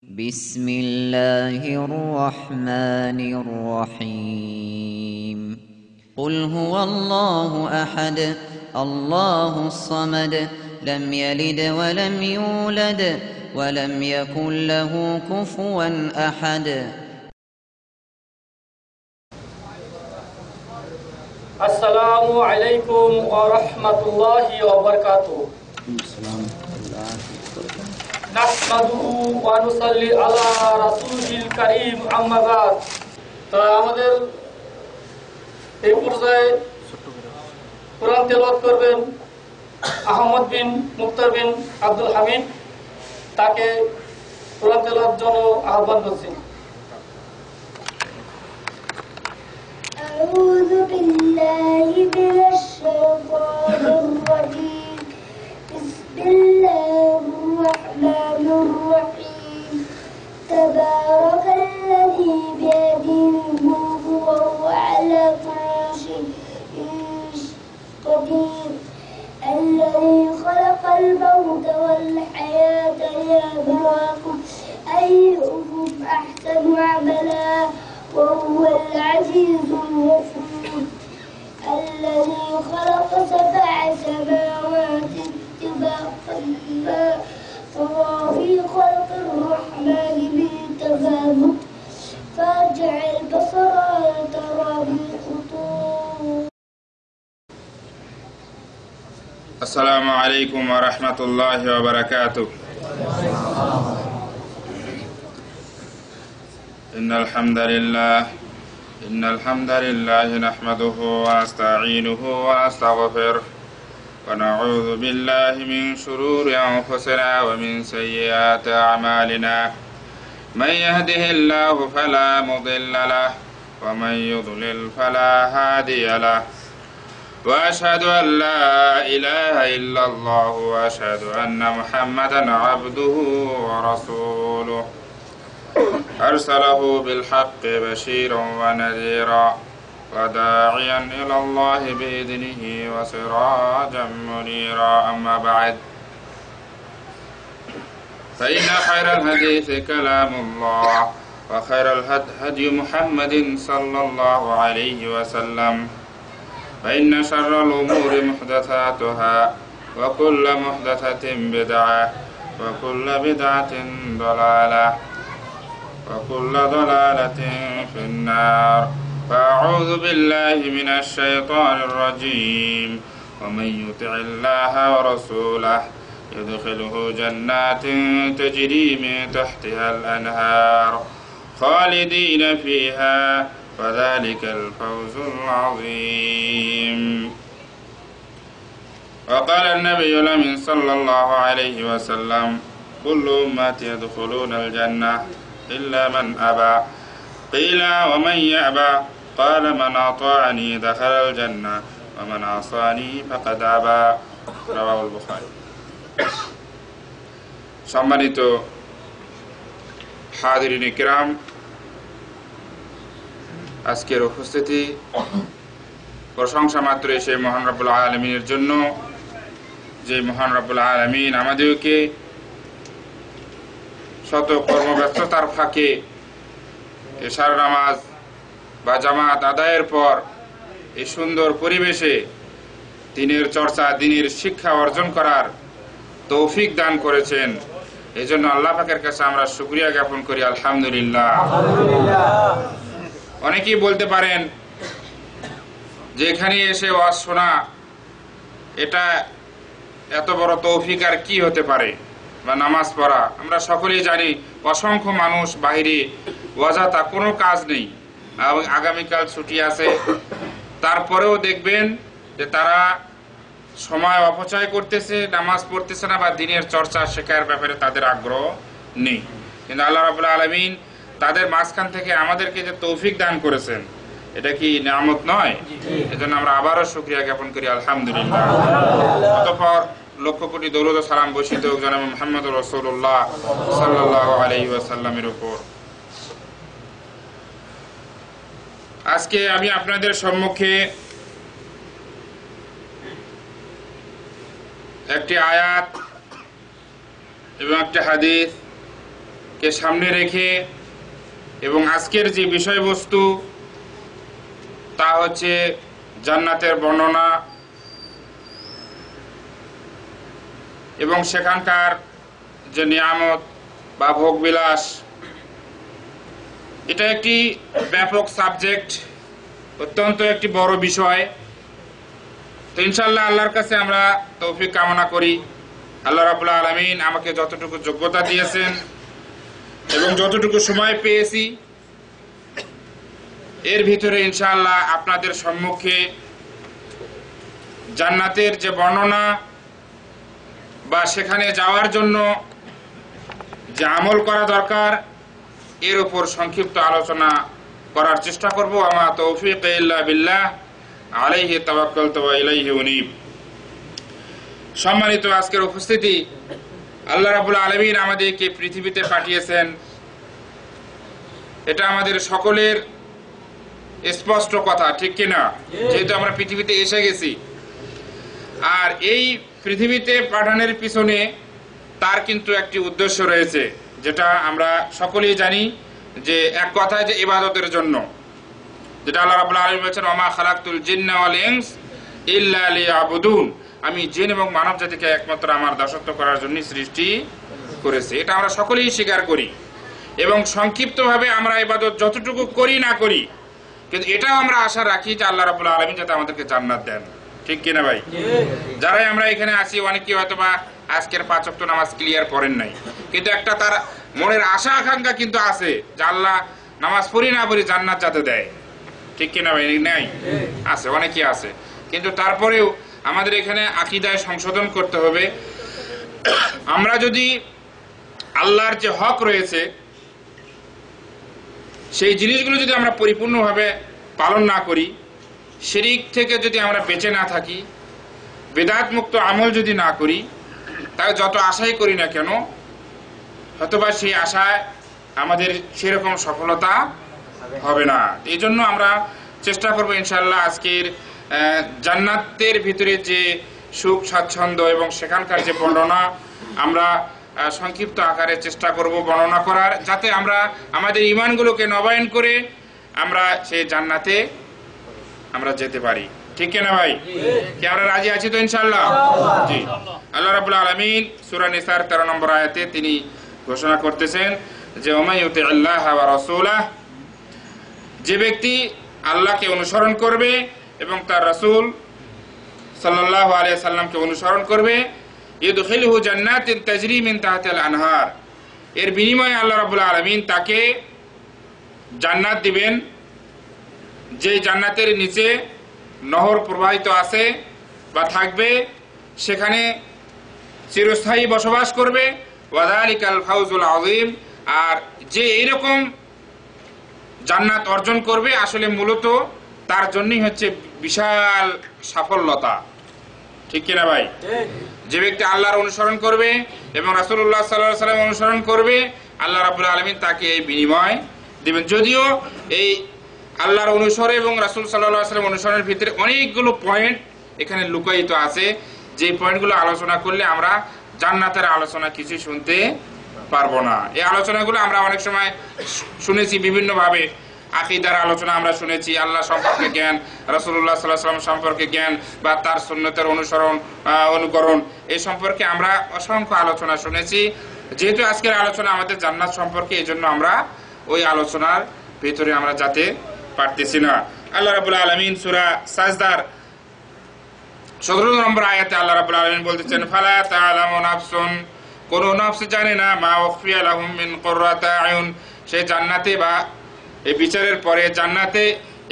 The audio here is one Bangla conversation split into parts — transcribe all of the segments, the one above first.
بسم الله الرحمن الرحيم قل هو الله أحد الله الصمد لم يلد ولم يولد ولم يكن له كفوا أحد. السلام عليكم ورحمة الله وبركاته. نحمده ونصلي على رسوله الكريم أما بعد. আমাদের এই পর্যায়ে কোরআন তেলাওয়াত করবেন আহমদ বিন মুক্তার বিন আব্দুল হামিদ। তাকে কোরআন তেলাওয়াতের জন্য আহ্বান করছি। أعوذ بالله من الشيطان الرجيم. بسم الله الرحمن الرحيم. تبارك الذي بيده الملك وهو على كل شيء قدير. الذي خلق الموت والحياة ليبلوكم أيكم أحسن عملا وهو العزيز الغفور. الذي خلق سبع سماوات طباقا ما ترى في خلق الرحمن من تفاوت فارجع البصر هل ترى من فطور. السلام عليكم ورحمة الله وبركاته. إن الحمد لله نحمده ونستعينه ونستغفره ونعوذ بالله من شرور أنفسنا ومن سيئات أعمالنا. من يهده الله فلا مضل له ومن يضلل فلا هادي له. وأشهد أن لا إله إلا الله وأشهد أن محمدا عبده ورسوله أرسله بالحق بشيرا ونذيرا وداعيا إلى الله بإذنه وسراجا منيرا. أما بعد فإن خير الحديث كلام الله وخير الهدي محمد صلى الله عليه وسلم فإن شر الأمور محدثاتها وكل محدثة بدعة وكل بدعة ضلالة وكل ضلالة في النار. فأعوذ بالله من الشيطان الرجيم. ومن يطع الله ورسوله يدخله جنات تجري من تحتها الأنهار خالدين فيها وذلك الفوز العظيم. وقال النبي الأمين صلى الله عليه وسلم كل أمتي يدخلون الجنة إلا من أبى. قيل ومن يأبى؟ قال من أطاعني دخل الجنة ومن عصاني فقد أبى. رواه البخاري. সম্মানিত হাজিরিন কিরাম, আজকের উপস্থিতি প্রশংসা মাত্র সেই মহান রব্বুল আলামিনের জন্য, যে মহান রব্বুল আলামিন আমাদেরকে শত কর্মব্যস্ততার ফাঁকে এশার নামাজ বা জামাত আদায়ের পর এই সুন্দর পরিবেশে দ্বীনের চর্চা, দ্বীনের শিক্ষা অর্জন করার তৌফিক দান করেছেন। এই জন্য আল্লাহ পাকের কাছে আমরা শুকরিয়া জ্ঞাপন করি, আলহামদুলিল্লাহ। অনেকেই বলতে পারেন যে এখানে এসে ওয়াজ শোনা এটা এত বড় তৌফিক আর কি হতে পারে, বা নামাজ পড়া। আমরা সকলেই জানি অসংখ্য মানুষ বাইরে অযথা কোনো কাজ নেই, আগামীকাল ছুটি আছে, তারপরেও দেখবেন যে তারা সময় অপচয় করতেছে, নামাজ পড়তেছে না বা দ্বীনের চর্চা শেখার ব্যাপারে তাদের আগ্রহ নেই। কিন্তু আল্লাহ রাব্বুল আলামিন তাদের মাঝখান থেকে আমাদেরকে যে তৌফিক দান করেছেন, এটা কি নিয়ামত নয়? এজন্য আমরা আবারও শুকরিয়া জ্ঞাপন করি, আলহামদুলিল্লাহ। অতঃপর লক্ষ কোটি দরুদ ও সালাম বর্ষিত হোক জনাব মুহাম্মদুর রাসূলুল্লাহ সাল্লাল্লাহু আলাইহি ওয়াসাল্লামের উপর। আজকে আমি আপনাদের সম্মুখে একটি আয়াত এবং একটা হাদিস কে সামনে রেখে এবং আজকের যে বিষয়বস্তু তা হচ্ছে জান্নাতের বর্ণনা এবং সেখানকার যে নিয়ামত বা ভোগবিলাস, এটা একটি ব্যাপক সাবজেক্ট, অত্যন্ত একটি বড় বিষয়। তো ইনশাআল্লাহ আল্লাহর কাছে আমরা তৌফিক কামনা করি। আল্লাহ রাব্বুল আলামিন আমাকে যতটুকু যোগ্যতা দিয়েছেন এবং যতটুকু সময় পেয়েছি এর ভিতরে ইনশাআল্লাহ আপনাদের সম্মুখে জান্নাতের যে বর্ণনা বা সেখানে যাওয়ার জন্য যে আমল করা দরকার এর উপর সংক্ষিপ্ত আলোচনা করার চেষ্টা করব। আমা তৌফিক ইল্লা বিল্লাহ, আলাইহি তাওয়াক্কালতু ওয়া ইলাইহি উনীব। সম্মানিত আজকের উপস্থিতি, আল্লাহ রাব্বুল আলামিন আমাদেরকে পৃথিবীতে পাঠিয়েছেন, এটা আমাদের সকলের স্পষ্ট কথা, ঠিক কিনা? যেহেতু আমরা পৃথিবীতে এসে গেছি, আর এই পৃথিবীতে পাঠানোর পিছনে তার কিন্তু একটি উদ্দেশ্য রয়েছে, যেটা আমরা সকলেই জানি, যে এক কথায় যে ইবাদতের জন্য, যেটা আল্লাহ রাব্বুল আলামিন বলেছেন, ওয়া মা খালাকতুল জিন্না ওয়াল ইনস ইল্লা লিয়াবুদুন, আমি জিন এবং মানব জাতিকে একমাত্র আমার দাসত্ব করার জন্য সৃষ্টি করেছি। এটা আমরা সকলেই স্বীকার করি এবং সংক্ষিপ্তভাবে আমরা ইবাদত যতটুকু করি না করি, কিন্তু এটাও আমরা আশা রাখি যে আল্লাহ রাব্বুল আলামিন যাতে আমাদেরকে জান্নাত দেন, ঠিক কিনা ভাই? যারাই আমরা এখানে আছি, অনেকেই হয়তো বা আজকের 5 ওয়াক্ত নামাজ ক্লিয়ার করেন নাই, কিন্তু একটা তার মনের আশা আকাঙ্ক্ষা কিন্তু আছে যে আল্লাহ নামাজ পড়ি না পড়ি জান্নাত যাতে দেয়, ঠিক কিনা ভাই? নাই আছে, অনেকেই আছে, কিন্তু তারপরেও আমাদের এখানে আকীদায় সংশোধন করতে হবে। আমরা যদি আল্লাহর যে হক রয়েছে সেই জিনিসগুলো যদি আমরা পরিপূর্ণভাবে পালন না করি, শিরিক থেকে যদি আমরা বেঁচে না থাকি, বিদআত মুক্ত আমল যদি না করি, তাহলে যত আশাই করি না কেন হয়তোবা সেই আশায় আমাদের সেরকম সফলতা হবে না। এই জন্য আমরা চেষ্টা করবো ইনশাআল্লাহ আজকের জান্নাতের ভিতরে যে সুখ স্বাচ্ছন্দ্য এবং সেখানকার যে বর্ণনা আমরা সংক্ষিপ্ত আকারে চেষ্টা করব বর্ণনা করার, যাতে আমরা আমাদের ঈমানগুলোকে নবায়ন করে আমরা সেই জান্নাতে আমরা যেতে পারি, ঠিক কিনা ভাই? কি আমরা রাজি আছি তো ইনশাআল্লাহ? জি। আল্লাহ রাব্বুল আলামিন সূরা নিসার 13 নম্বর আয়াতে তিনি ঘোষণা করতেছেন যে ওয়া ইউতিল্লাহ ওয়া রাসূলাহ, যে ব্যক্তি আল্লাহকে অনুসরণ করবে এবং তার রাসূল সাল্লাল্লাহু আলাইহি সাল্লামকে অনুসরণ করবে, ইউদখিলহু জান্নাতিন তাজরি মিন তাহতিল আনহার, এর বিনিময়ে আল্লাহ রাব্বুল আলামিন তাকে জান্নাত দিবেন, যে জান্নাতের নিচে নহর প্রবাহিত আছে বা থাকবে, সেখানে চিরস্থায়ী বসবাস করবে। ওয়া যালিকাল ফাউজুল আযীম, আর যে এইরকম জান্নাত অর্জন করবে আসলে মূলত তার জন্যই হচ্ছে বিশাল সাফল্যতা, ঠিক কিনা ভাই? যে ব্যক্তি আল্লাহর অনুসরণ করবে এবং রাসূলুল্লাহ সাল্লাল্লাহু আলাইহি ওয়াসাল্লাম অনুসরণ করবে, আল্লাহ রাব্বুল আলামিন তাকে এই বিনিময় দিবেন। যদিও এই আল্লাহর অনুসরণ এবং রাসূল সাল্লাল্লাহু আলাইহি ওয়াসাল্লাম অনুসরণের ভিতরে অনেকগুলো পয়েন্ট এখানে লুকায়িত আছে, যে পয়েন্টগুলো আলোচনা করলে আমরা জান্নাতের আলোচনা কিছু শুনতে পারবো না। এই আলোচনাগুলো আমরা অনেক সময় শুনেছি বিভিন্নভাবে, আকীদার আলোচনা আমরা শুনেছি, আল্লাহ সম্পর্কে জ্ঞান, রাসূলুল্লাহ সাল্লাল্লাহু আলাইহি ওয়াসাল্লাম সম্পর্কে জ্ঞান বা তার সুন্নতের অনুকরণ, এই সম্পর্কে আমরা অসংখ্য আলোচনা শুনেছি। যেহেতু আজকের আলোচনা আমাদের জান্নাত সম্পর্কে, এই জন্য আমরা ওই আলোচনার ভিতরে আমরা যেতে পারতেছি না। আল্লাহ রাব্বুল আলামিন সূরা সাজদার 17 নম্বর আয়াতে আল্লাহ রাব্বুল আলামিন বলতেছেন, ফালা তাআলামু নাফসুন, কোন নফস জানে না, মা উখফিয়া লাহুম মিন কুররাতি আয়ুন, সেই জান্নাতে বা এই বিচারের পরে জান্নাতে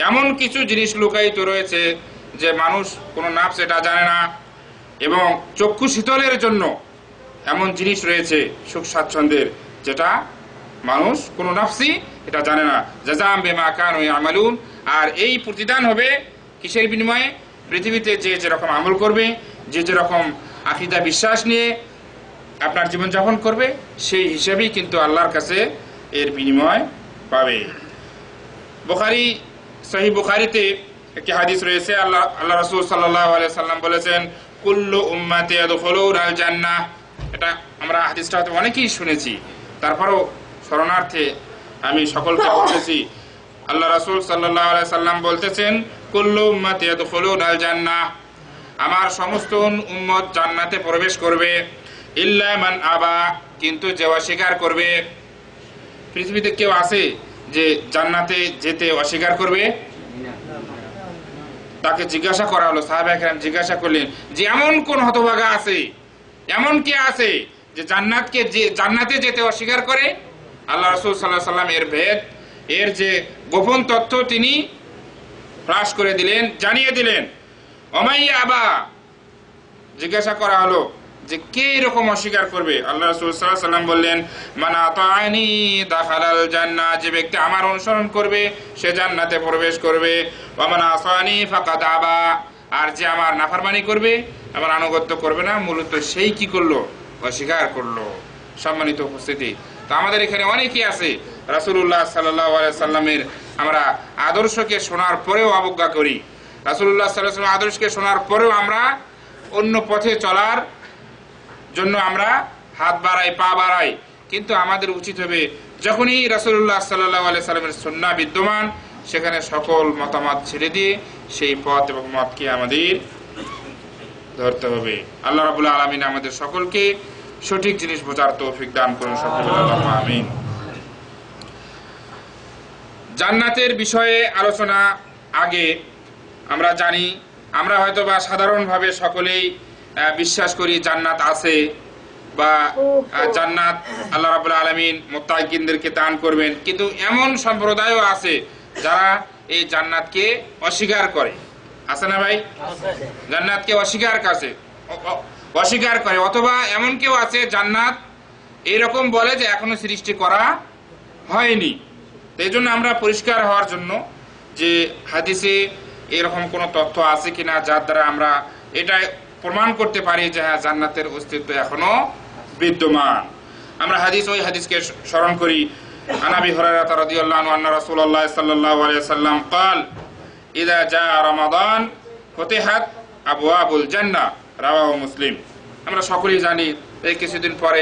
এমন কিছু জিনিস লুকায়িত রয়েছে যে মানুষ, কোন নফস এটা জানে না, এবং চক্ষু শীতলের জন্য এমন জিনিস রয়েছে সুখ স্বাচ্ছন্দ্যের, যেটা মানুষ কোন নফসই এটা জানে না। জাযাম বিমা কানু ইয়ামালুন, আর এই প্রতিদান হবে কিসের বিনিময়ে? পৃথিবীতে যে যেরকম আমল করবে, যে যেরকম আকীদা বিশ্বাস নিয়ে আপনার জীবনযাপন করবে, সেই হিসেবেই কিন্তু আল্লাহর কাছে এর বিনিময় পাবে। বুখারী, সহিহ বুখারীতে একটি হাদিস রয়েছে, আল্লাহ রাসূল সাল্লাল্লাহু আলাইহি সাল্লাম বলেছেন, কুল্লু উম্মতি ইয়াদখুলুনাল জান্নাহ। এটা আমরা হাদিসটা হয়তো অনেকেই শুনেছি, তারপরও শরণার্থে আমি সকলকে বলতেছি, আল্লাহ রাসূল সাল্লাল্লাহু আলাইহি সাল্লাম বলতেছেন, কুল্লু উম্মতি ইয়াদখুলুনাল জান্নাহ, আমার সমস্ত উম্মত জান্নাতে প্রবেশ করবে, ইল্লা মান আবা, কিন্তু যে অস্বীকার করবে। পৃথিবীতে কেউ আছে যে জান্নাতে যেতে অস্বীকার করবে? তাকে জিজ্ঞাসা করা হলো, সাহাবায়ে কেরাম জিজ্ঞাসা করলেন যে এমন কোন হতভাগা আছে, এমন কে আছে যে জান্নাতে যেতে অস্বীকার করে? আল্লাহ রাসূল সাল্লাল্লাহু আলাইহি সাল্লাম এর ভেদ, এর যে গোপন তথ্য তিনি ফাঁস করে দিলেন, জানিয়ে দিলেন। ওমাইয়া আবা, জিজ্ঞাসা করা হলো যে কে এরকম অস্বীকার করবে? আল্লাহ রাসূল সাল্লাল্লাহু আলাইহি সাল্লাম বললেন, মান আতাআনি দাখালাল জান্নাহ, যে ব্যক্তি আমার অনুসরণ করবে সে জান্নাতে প্রবেশ করবে। ওয়া মান আসানি ফাকাদ আবা, আর যে আমার নাফরমানি করবে, আমার আনুগত্য করবে না, মূলত সেই কি করলো? অস্বীকার করলো। সম্মানিত উপস্থিতি, তো আমাদের এখানে অনেকেই আছে রাসূলুল্লাহ সাল্লাল্লাহু আলাইহি সাল্লামের আমরা আদর্শকে শোনার পরেও অবজ্ঞা করি। রাসূলুল্লাহ সাল্লাল্লাহু আলাইহি সাল্লামের আদর্শকে শোনার পরেও আমরা অন্য পথে চলার জন্য আমরা হাত বাড়াই, পা বাড়াই। কিন্তু আমাদের উচিত হবে যখনই রাসূলুল্লাহ সাল্লাল্লাহু আলাইহি সাল্লামের সুন্নাহ বিদ্যমান, সেখানে সকল মতামত ছেড়ে দিয়ে সেই পথ এবং মতকে আমাদের ধরতে হবে। আল্লাহ রাব্বুল আলামিন আমাদের সকলকে সঠিক জিনিস বোঝার তৌফিক দান করুন, সকলে আল্লাহুম্মা আমিন। জান্নাতের বিষয়ে আলোচনা আগে আমরা জানি, আমরা হয়তো বা সাধারণভাবে সকলেই বিশ্বাস করি জান্নাত আছে, বা জান্নাত আল্লাহ রাব্বুল আলামিন মুত্তাকিনদেরকে দান করবেন। কিন্তু এমন সম্প্রদায়ও আছে যারা এই জান্নাতকে অস্বীকার করে, আছে না ভাই? জান্নাতকে অস্বীকার করে, অথবা এমন কেউ আছে জান্নাত এরকম বলে যে এখনো সৃষ্টি করা হয়নি। এই জন্য আমরা পরিষ্কার হওয়ার জন্য যে হাদিসে এরকম কোন তথ্য আছে কিনা যার দ্বারা আমরা এটা প্রমাণ করতে পারি যে হ্যাঁ জান্নাতের অস্তিত্ব এখনো বিদ্যমান, আমরা ওই হাদিসকে স্মরণ করি। আন আবি হুরায়রা রাদিয়াল্লাহু আনহু আন্না রাসূলুল্লাহ সাল্লাল্লাহু আলাইহি ওয়াসাল্লাম قال ইযা জাআ রমাদান ফুতিহাত আবওয়াবুল জান্নাহ, রাওয়াহু মুসলিম। আমরা সকলেই জানি এই কিছুদিন পরে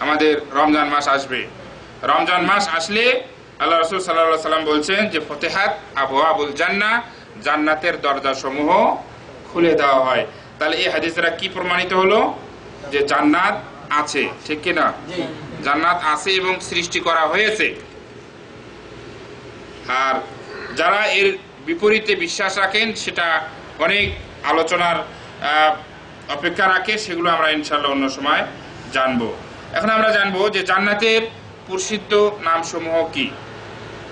আমাদের রমজান মাস আসবে। রমজান মাস আসলে আল্লাহ রাসূল সাল্লাল্লাহু আলাইহি ওয়াসাল্লাম বলছেন যে ফুতিহাত আবওয়াবুল জান্নাহ, জান্নাতের দরজাসমূহ খুলে দেওয়া হয়। তাহলে এই হাদিস দ্বারা কি প্রমাণিত হলো? যে জান্নাত আছে, ঠিক কি না? জান্নাত আছে এবং সৃষ্টি করা হয়েছে। আর যারা এর বিপরীতে বিশ্বাস রাখেন সেটা অনেক আলোচনার অপেক্ষা রাখে, সেগুলো আমরা ইনশাআল্লাহ অন্য সময় জানবো। এখন আমরা জানবো যে জান্নাতের প্রসিদ্ধ নামসমূহ কি।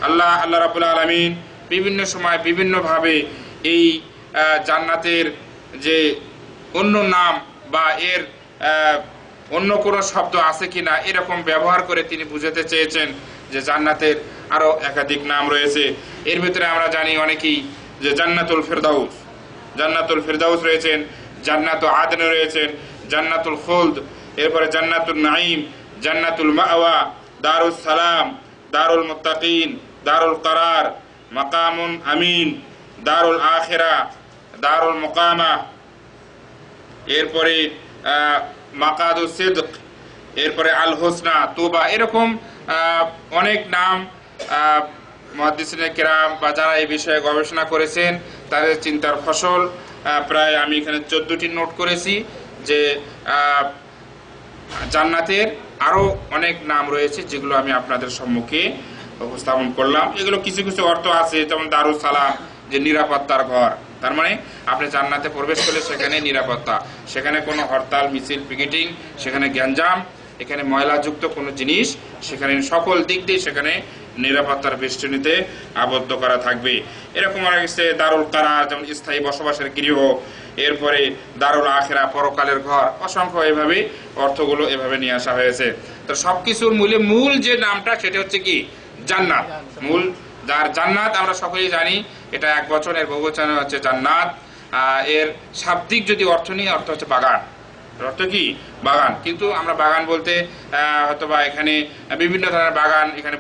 আল্লাহ রাব্বুল আলামিন বিভিন্ন সময় বিভিন্নভাবে এই জান্নাতের যে অন্য নাম বা এর অন্য কোনো শব্দ আছে কিনা এরকম ব্যবহার করে তিনি বুঝাতে চেয়েছেন যে জান্নাতের আরো একাধিক নাম রয়েছে। এর ভিতরে আমরা জানি অনেকেই যে জান্নাতুল ফেরদাউস রয়েছেন, জান্নাতুল আদন রয়েছেন, জান্নাতুল খুলদ, এরপরে জান্নাতুল নাঈম, জান্নাতুল মাওয়া, দারুস সালাম, দারুল মুত্তাকিন, দারুল করার, মাকামুন আমিন, দারুল আখিরা, দারুল মুকামা, এরপরে মাকাদুস সিদক, এরপরে আল হোসনা, তুবা, এরকম অনেক নাম মুহাদ্দিসিনে কেরাম বা যারা এই বিষয়ে গবেষণা করেছেন তাদের চিন্তার ফসল। প্রায় আমি এখানে 14টি নোট করেছি যে জান্নাতের আরো অনেক নাম রয়েছে যেগুলো আমি আপনাদের সম্মুখে উপস্থাপন করলাম। এগুলো কিছু কিছু অর্থ আছে, যেমন দারুস সালাম, যে নিরাপত্তার ঘর। তার মানে আপনি জান্নাতে প্রবেশ করলে সেখানে নিরাপত্তা, সেখানে কোনো হরতাল মিছিল পিকেটিং, সেখানে গ্যাঞ্জাম, এখানে ময়লাযুক্ত কোনো জিনিস, সেখানে সকল দিক দিয়ে সেখানে নিরাপত্তার বেষ্টনীতে আবদ্ধ করা থাকবে। এরকম আর কিছু দারুল কারার, যেমন স্থায়ী বসবাসের গৃহ, এরপরে দারুল আখিরা, পরকালের ঘর, অসংখ্য এভাবে অর্থগুলো এভাবে নিয়ে আসা হয়েছে। তো সবকিছুর মূল যে নামটা সেটা হচ্ছে কি? জান্নাত। মূল যার জান্নাত আমরা সকলেই জানি, এটা এক বচনের বহুবচনে হচ্ছে জান্নাত। এর শাব্দিক যদি অর্থ নিই, অর্থ হচ্ছে বাগান। অর্থ কি? বাগান। কিন্তু আমরা বাগান বলতে হয়তোবা এখানে বিভিন্ন ধরনের বাগান এখানে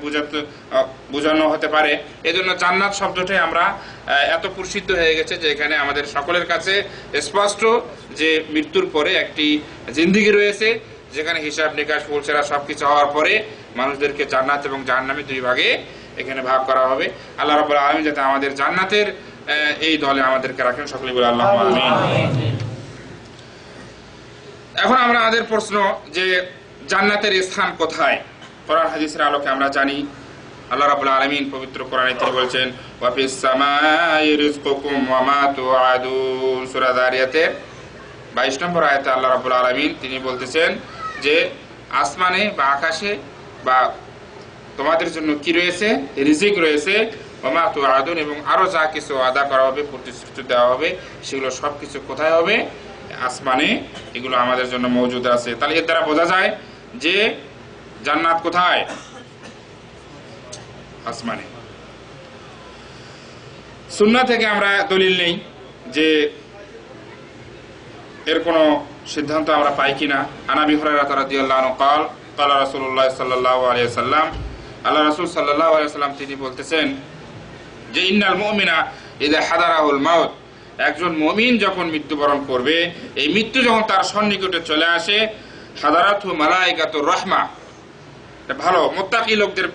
বোঝানো হতে পারে। এজন্য জান্নাত শব্দটাই আমরা এত প্রসিদ্ধ হয়ে গেছে যে এখানে আমাদের সকলের কাছে স্পষ্ট যে মৃত্যুর পরে একটি জিন্দেগি রয়েছে, যেখানে হিসাব নিকাশ ফুলসেরা সবকিছু হওয়ার পরে মানুষদেরকে জান্নাত এবং জাহান্নামে দুই ভাগে এখানে ভাগ করা হবে। আল্লাহ রাব্বুল আলামিন যাতে আমাদের জান্নাতের এই দলে আমাদেরকে রাখেন, সকলে বলে আল্লাহুম্মা আমিন। এখন আমরা আমাদের প্রশ্ন যে জান্নাতের স্থান কোথায়? কোরআন হাদিসের আলোকে আমরা জানি আল্লাহ রাব্বুল আলামিন পবিত্র কোরআনে তিনি বলেছেন ওয়া ফিস সামাই রিজকুকুম ওয়া মা তুআদুন, সূরা যারিয়াতের 22 নম্বর আয়াতে আল্লাহ রাব্বুল আলামিন তিনি বলতেছেন যে আসমানে বা আকাশে বা তোমাদের জন্য কি রয়েছে, রিজিক রয়েছে, ওয়া মা তুআদুন, এবং আরো যা কিছু আদা করা হবে, প্রতিশ্রুতি দেওয়া হবে, সেগুলো সবকিছু কোথায় হবে? আসমানে। এগুলো আমাদের জন্য মজুদ আছে। তাহলে এর দ্বারা বোঝা যায় যে জান্নাত কোথায়? আসমানে। সুন্নাহ থেকে আমরা দলিল নেই যে এর কোনো সিদ্ধান্ত আমরা পাই কিনা। আনাবি হুরায়রা রাদিয়াল্লাহু আনহু قال قال رسول الله صلى الله عليه وسلم, আল্লাহ রাসূল সাল্লাল্লাহু আলাইহি ওয়াসাল্লাম তিনি বলতেছেন যে ইন্নাল মুমিনা ইযা হাদারাহুল মাউত, একজন মুমিন যখন মৃত্যুবরণ করবে, এই মৃত্যু যখন তার সন্নিকটে চলে আসে, হাদারাতহু মালায়েকাতুর রাহমা। ভালো মুত্তাকি লোকদের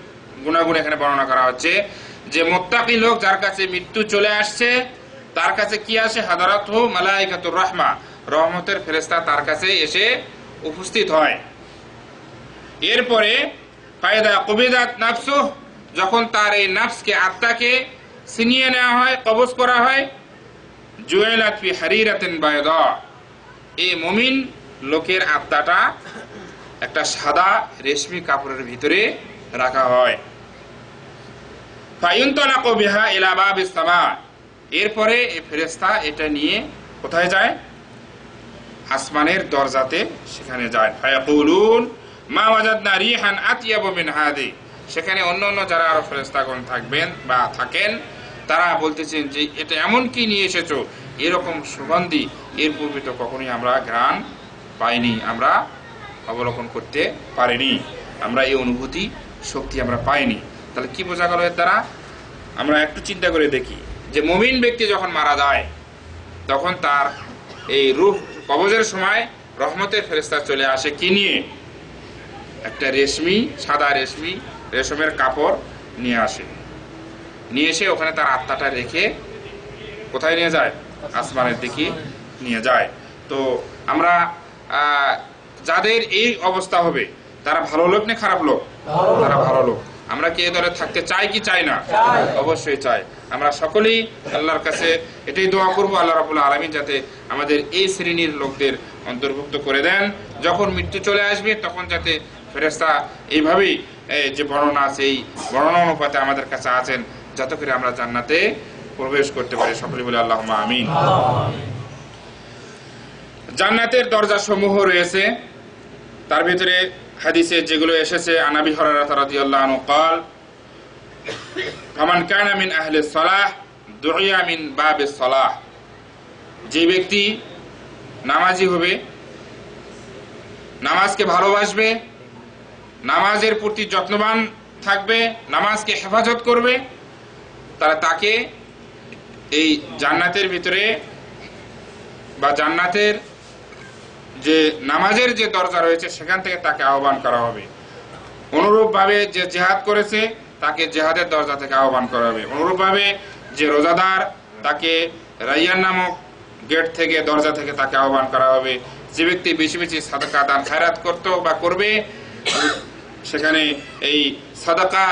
গুণাগুণ এখানে বর্ণনা করা হচ্ছে যে মুত্তাকি লোক যার কাছে মৃত্যু চলে আসছে তার কাছে কি আসে? হাদারাতহু মালায়েকাতুর রাহমা, রহমতের ফেরেশতা তার কাছে এসে উপস্থিত হয়। এরপরে ফায়দা কুবিদাত নাফসু, যখন তার এই নাফসকে, আত্মাকে ছিনিয়ে নেওয়া হয়, কবজ করা হয়, জুয়েলাত ফি হারিরাতিন বায়দা, এই মুমিন লোকের আত্মাটা একটা সাদা রেশমি কাপড়ের ভিতরে রাখা হয়। ফায়ুনতালাকু বিহা ইলা বাবিস সামা, এরপরে এই ফেরেশতা এটা নিয়ে কোথায় যায়? আসমানের দরজাতে সেখানে যায়। ফায়াকুলুন মা ওয়াজাদনা রিহান আতিয়াবু মিন হাদি, সেখানে অন্য যারা আরো ফেরেশতাগণ থাকবেন বা থাকেন তারা বলতেছেন যে এটা এমন কি নিয়ে এসেছো, এরকম সুগন্ধি এর পূর্বে তো কখনোই আমরা ঘ্রাণ পাইনি, আমরা অবলোকন করতে পারিনি, আমরা এই অনুভূতি শক্তি আমরা পাইনি। তাহলে কি বোঝা গেল এর দ্বারা? আমরা একটু চিন্তা করে দেখি যে মুমিন ব্যক্তি যখন মারা যায় তখন তার এই রূহ কবজের সময় রহমতের ফেরেশতা চলে আসে কি নিয়ে? একটা রেশমি, সাদা রেশমের কাপড় নিয়ে আসে। নিয়ে এসে ওখানে তার আত্মাটা রেখে কোথায় নিয়ে যায়? আসমানের দিকে নিয়ে যায়। তো আমরা যাদের এই অবস্থা হবে তারা ভালো লোক না খারাপ লোক? তারা ভালো লোক। আমরা কি এই দলে থাকতে চাই কি চাই না? অবশ্যই চাই। আমরা সকলেই আল্লাহর কাছে এটাই দোয়া করব, আল্লাহ রাব্বুল আলামিন যাতে আমাদের এই শ্রেণীর লোকদের অন্তর্ভুক্ত করে দেন। যখন মৃত্যু চলে আসবে তখন যাতে ফেরেশতা এইভাবেই যে বর্ণনা আছে, এই বর্ণনা অনুপাতে আমাদের কাছে আছেন, যাতে করে আমরা জান্নাতে প্রবেশ করতে পারি। সকলে বলে আল্লাহুম্মা আমিন। জান্নাতের দরজা সমূহ রয়েছে, তার ভিতরে হাদিসে যেগুলো এসেছে আনাবি হুরায়রা রাদিয়াল্লাহু আনহু قال ফামান কানা মিন আহলি সালাহ দুইয়া মিন বাবিস সালাহ, যে ব্যক্তি নামাজি হবে, নামাজকে ভালোবাসবে, নামাজের প্রতি যত্নবান থাকবে, নামাজকে হেফাজত করবে, তারা তাকে এই জান্নাতের ভিতরে বা জান্নাতের যে নামাজের যে দরজা রয়েছে সেখান থেকে তাকে আহ্বান করা হবে। অনুরূপভাবে যে জিহাদ করেছে তাকে জিহাদের দরজা থেকে আহ্বান করা হবে। অনুরূপভাবে যে রোজাদার তাকে রাইয়ান নামক গেট থেকে, দরজা থেকে তাকে আহ্বান করা হবে। যে ব্যক্তি বেশি বেশি সাদাকা দান খায়রাত করতো বা করবে, সেখানে এই সাদাকা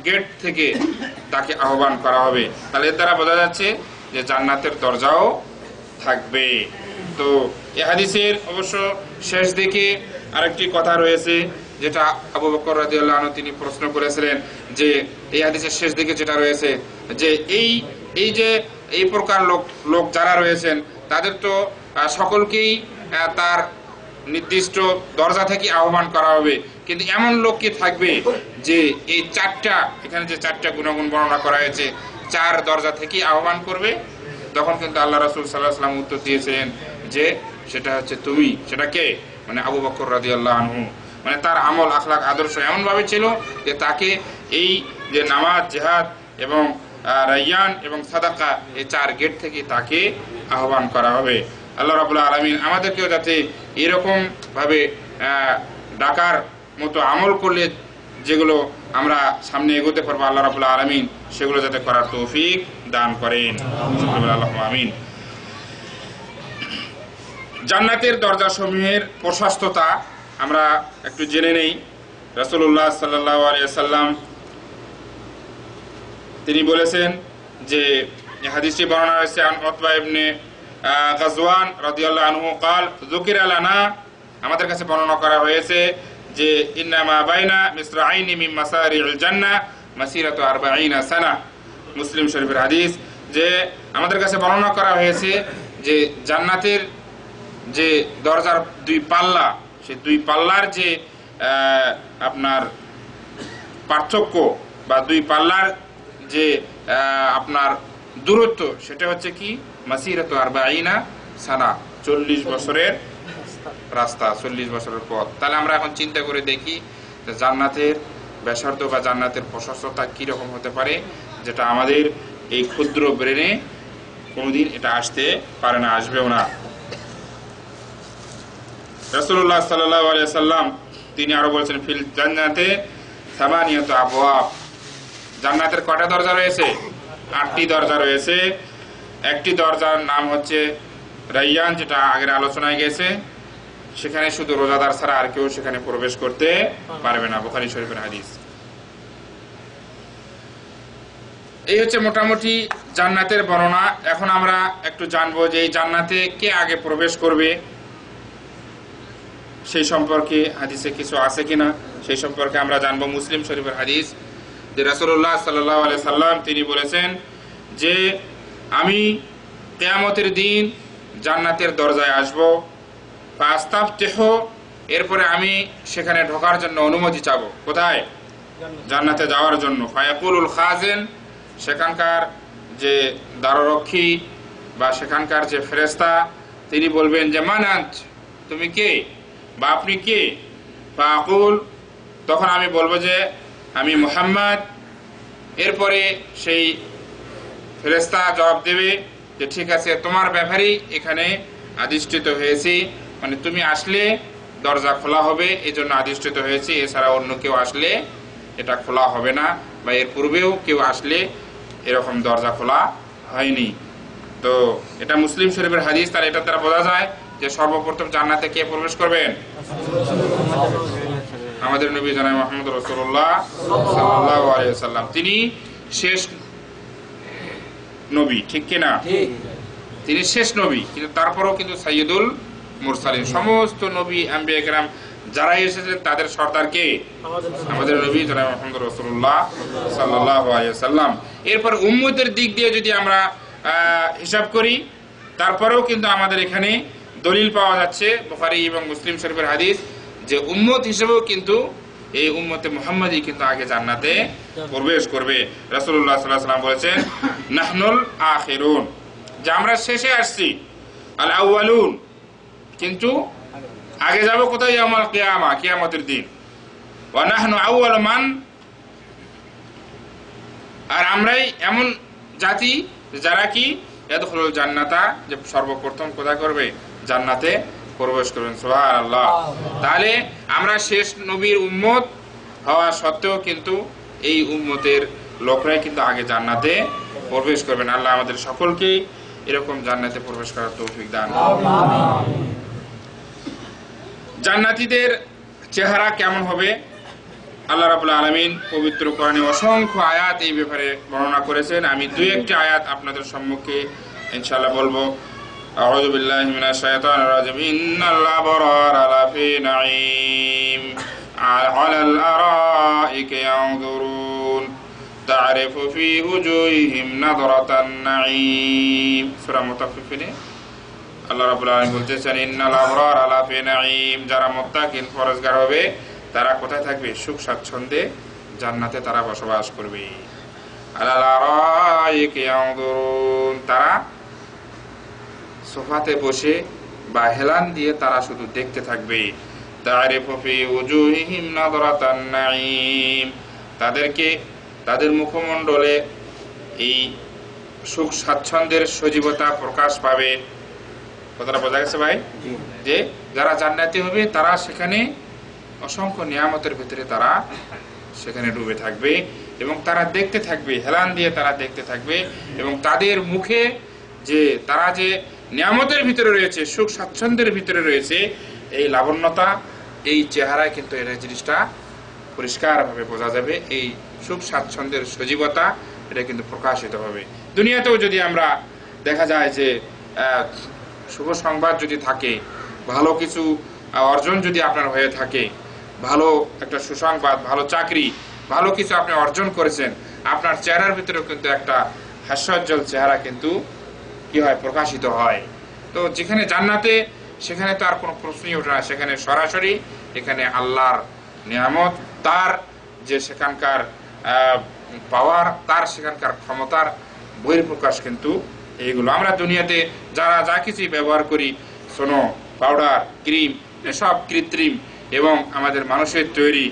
গেট থেকে তাকে আহ্বান করা হবে। তাহলে এর দ্বারা বোঝা যাচ্ছে যে জান্নাতের দরজাও থাকবে। তো এই হাদিসের অবশ্য শেষ দিকে আরেকটি কথা রয়েছে, যেটা আবু বকর রাদিয়াল্লাহু আনহু তিনি প্রশ্ন করেছিলেন যে এই হাদিসের শেষ দিকে যেটা রয়েছে যে এই যে এই প্রকার লোক যারা রয়েছেন তাদের তো সকলকেই তার নির্দিষ্ট দরজা থেকে আহ্বান করা হবে, কিন্তু এমন লোক কি থাকবে যে এই চারটা, এখানে যে চারটা গুণাগুণ বর্ণনা করা হয়েছে, চার দরজা থেকে আহ্বান করবে? তখন কিন্তু আল্লাহ রাসূল সাল্লাল্লাহু আলাইহি ওয়াসাল্লাম উত্তর দিয়েছেন যে সেটা হচ্ছে তুমি। সেটা কে? মানে আবু বকর রাদিয়াল্লাহু আনহু। মানে তার আমল, আখলাক, আদর্শ এমন ভাবে ছিল যে তাকে এই যে নামাজ, জিহাদ এবং রাইয়ান এবং সাদাকা, এই চার গেট থেকে তাকে আহ্বান করা হবে। আল্লাহ রাব্বুল আলামিন আমাদেরকেও যাতে এরকম ভাবে ডাকার মতো আমল করলে যেগুলো আমরা সামনে এগোতে পারবো, আল্লাহ রাব্বুল আলামিন সেগুলো যাতে করার তৌফিক দান করেন। আল্লাহুম্মা আমিন। জান্নাতের দরজাসমূহের প্রশস্ততা আমরা একটু জেনে নেই। রাসূলুল্লাহ সাল্লাল্লাহু আলাইহি ওয়াসাল্লাম তিনি বলেছেন যে হাদিসটি বর্ণনা হয়েছে আন উতবা ইবনে গাজওয়ান রাদিয়াল্লাহু আনহু قال ذكر لنا, আমাদের কাছে বর্ণনা করা হয়েছে যে ইন্নামা বাইনা মিসরাইনি মিন মাসারিল জান্নাহ মাসিরাতু 40 সানা, মুসলিম শরীফের হাদিস। যে আমাদের কাছে বর্ণনা করা হয়েছে যে জান্নাতের যে দরজার দুই পাল্লা, সেই দুই পাল্লার যে আপনার পার্থক্য বা দুই পাল্লার যে আপনার দূরত্ব, সেটা হচ্ছে কি মাসিরাতু 40 সানা, 40 বছরের রাস্তা, 40 বছরের পথ। তাহলে আমরা এখন চিন্তা করে দেখি যে জান্নাতের ব্যাসার্ধ বা জান্নাতের প্রশস্ততা কি রকম হতে পারে, যেটা আমাদের এই ক্ষুদ্র ব্রেনে কোনোদিন এটা আসতে পারে না, আসবেও না। রাসূলুল্লাহ সাল্লাল্লাহু আলাইহি ওয়াসাল্লাম তিনি আরো বলেছেন ফিল জান্নাতে সামানিয়াতু আবওয়াব, জান্নাতের কয়টা দরজা রয়েছে? 8টি দরজা রয়েছে। একটি দরজার নাম হচ্ছে রাইয়ান, যেটা আগের আলোচনায় গেছে, সেখানে শুধু রোজাদার ছাড়া আর কেউ সেখানে প্রবেশ করতে পারবে না, বুখারী শরীফের হাদিস। এই হচ্ছে মোটামুটি জান্নাতের বর্ণনা। এখন আমরা একটু জানবো যে এই জান্নাতে কে আগে প্রবেশ করবে, সেই সম্পর্কে হাদিসে কিছু আছে কিনা সেই সম্পর্কে আমরা জানবো। মুসলিম শরীফের হাদিস যে রাসূলুল্লাহ সাল্লাল্লাহু আলাইহি সাল্লাম তিনি বলেছেন যে আমি কিয়ামতের দিন জান্নাতের দরজায় আসবো, ফাস্তাফতিহু, এরপরে আমি সেখানে ঢোকার জন্য অনুমতি চাবো। কোথায়? জান্নাতে যাওয়ার জন্য। ফায়াকুলুল খাজিন, সেখানকার যে দ্বাররক্ষী বা সেখানকার যে ফেরেশতা তিনি বলবেন যে মান আনত, তুমি কে বা আপনি কে? ফায়াকুল, তখন আমি বলবো যে আমি মুহাম্মদ। এরপরে সেই ফেরেশতা জবাব দেবে যে ঠিক আছে, তোমার ব্যাপারেই এখানে আদিষ্ঠিত হয়েছি, মানে তুমি আসলে দরজা খোলা হবে এই জন্য আদিষ্ঠিত হয়েছে, এছাড়া অন্য কেউ আসলে এটা খোলা হবে না, বা এর পূর্বেও কেউ আসলে এরকম দরজা খোলা হয়নি। তো এটা মুসলিম শরীফের হাদিস। তার এটা দ্বারা বোঝা যায় যে সর্বপ্রথম জান্নাতে কে প্রবেশ করবেন? আমাদের নবী জনাব মুহাম্মদ রাসূলুল্লাহ সাল্লাল্লাহু আলাইহি ওয়াসাল্লাম, তিনি শেষ নবী, ঠিক কিনা? তিনি শেষ নবী, কিন্তু তারপরেও কিন্তু সাইয়্যিদুল মুরসালিন, সমস্ত নবী আম্বিয়া কেরাম যারা এসেছেন তাদের সর্দার কে? আমাদের নবী জনাব মুহাম্মদ রাসূলুল্লাহ সাল্লাল্লাহু আলাইহি ওয়াসাল্লাম। এরপর উম্মতের দিক দিয়ে যদি আমরা হিসাব করি, তারপরেও কিন্তু আমাদের এখানে দলিল পাওয়া যাচ্ছে বুখারী এবং মুসলিম শরীফের হাদিস যে উম্মত হিসেবেও কিন্তু এই উম্মতে মুহাম্মাদি কিন্তু আগে জান্নাতে প্রবেশ করবে। রাসূলুল্লাহ সাল্লাল্লাহু আলাইহি ওয়াসাল্লাম বলেছেন নাহনুল আখিরুন, যে আমরা শেষে আসছি, আল আউয়ালুন, কিন্তু আগে যাব কোথায়? ইয়াউমুল কিয়ামা, কিয়ামতের দিন। ওয়া নাহনু আউয়ালু মান, আর আমরাই এমন জাতি যারা কি ইয়াদখুলুল জান্নাতা, যে সর্বপ্রথম কোথায় করবে? জান্নাতে প্রবেশ করবেন। সুবহানাল্লাহ। তাহলে আমরা শেষ নবীর উম্মত হওয়া সত্ত্বেও কিন্তু এই উম্মতের লোকরাই কিন্তু আগে জান্নাতে প্রবেশ করবেন। আল্লাহ আমাদের সকলকে এরকম জান্নাতে প্রবেশ করার তৌফিক দান করুন। জান্নাতীদের চেহারা কেমন হবে? আল্লাহ রাব্বুল আলামিন পবিত্র কোরআনে অসংখ্য আয়াত এই ব্যাপারে বর্ণনা করেছেন। আমি দুই একটি আয়াত আপনাদের সম্মুখে ইনশাআল্লাহ বলবো। আউযু বিল্লাহি মিনাশ শাইতানির রাজিম। ইন্নাল আবরারা লাফি নাঈম আলাল আরাইকি ইয়ানজুরুন তা'রিফু ফি উজুহিহিম নাদরাতান নাঈম। সূরা মুতাফফিফিনে আল্লাহ রাব্বুল আলামিন বলতেছেন ইন্নাল আবরারা লাফি নাঈম, যারা মুত্তাকিন পরহেজগার হবে তারা কোথায় থাকবে? সুখ স্বাচ্ছন্দ্যে জান্নাতে তারা বসবাস করবে। আলাল আরাইকি ইয়ানজুরুন, তারা সোফাতে বসে বা হেলান দিয়ে তারা শুধু দেখতে থাকবে। তা'রিফু ফি উজুহিহিম নাদরাতান নাঈম, তাদেরকে তাদের মুখমণ্ডলে এই সুখ স্বাচ্ছন্দ্যের সজীবতা প্রকাশ পাবে। কথাটা বোঝা গেছে ভাই? যে যারা জান্নাতি হবে তারা সেখানে অসংখ্য নিয়ামতের ভিতরে তারা সেখানে ডুবে থাকবে এবং তারা দেখতে থাকবে, হেলান দিয়ে তারা দেখতে থাকবে এবং তাদের মুখে যে তারা যে নিয়ামতের ভিতরে রয়েছে, সুখ স্বাচ্ছন্দ্যের ভিতরে রয়েছে, এই লাবণ্যতা, এই চেহারায় কিন্তু এটা জিনিসটা পরিষ্কারভাবে বোঝা যাবে। এই সুখ স্বাচ্ছন্দ্যের সজীবতা এটা কিন্তু প্রকাশিত হবে। দুনিয়াতেও যদি আমরা দেখা যায় যে শুভ সংবাদ যদি থাকে, ভালো কিছু অর্জন যদি আপনার হয়ে থাকে, ভালো একটা সুসংবাদ, ভালো চাকরি, ভালো কিছু আপনি অর্জন করেছেন, আপনার চেহারার ভিতরেও কিন্তু একটা হাস্যোজ্জ্বল চেহারা কিন্তু কি হয়, প্রকাশিত হয়। তো যেখানে জান্নাতে সেখানে তো আর কোনো প্রশ্নই ওঠে না, সেখানে সরাসরি এখানে আল্লাহর নিয়ামত, তার যে সেখানকার পাওয়ার, তার সেখানকার ক্ষমতার বহির্প্রকাশ কিন্তু এইগুলো। আমরা দুনিয়াতে যারা যা কিছুই ব্যবহার করি, সোনো, পাউডার, ক্রিম, সব কৃত্রিম এবং আমাদের মানুষের তৈরি,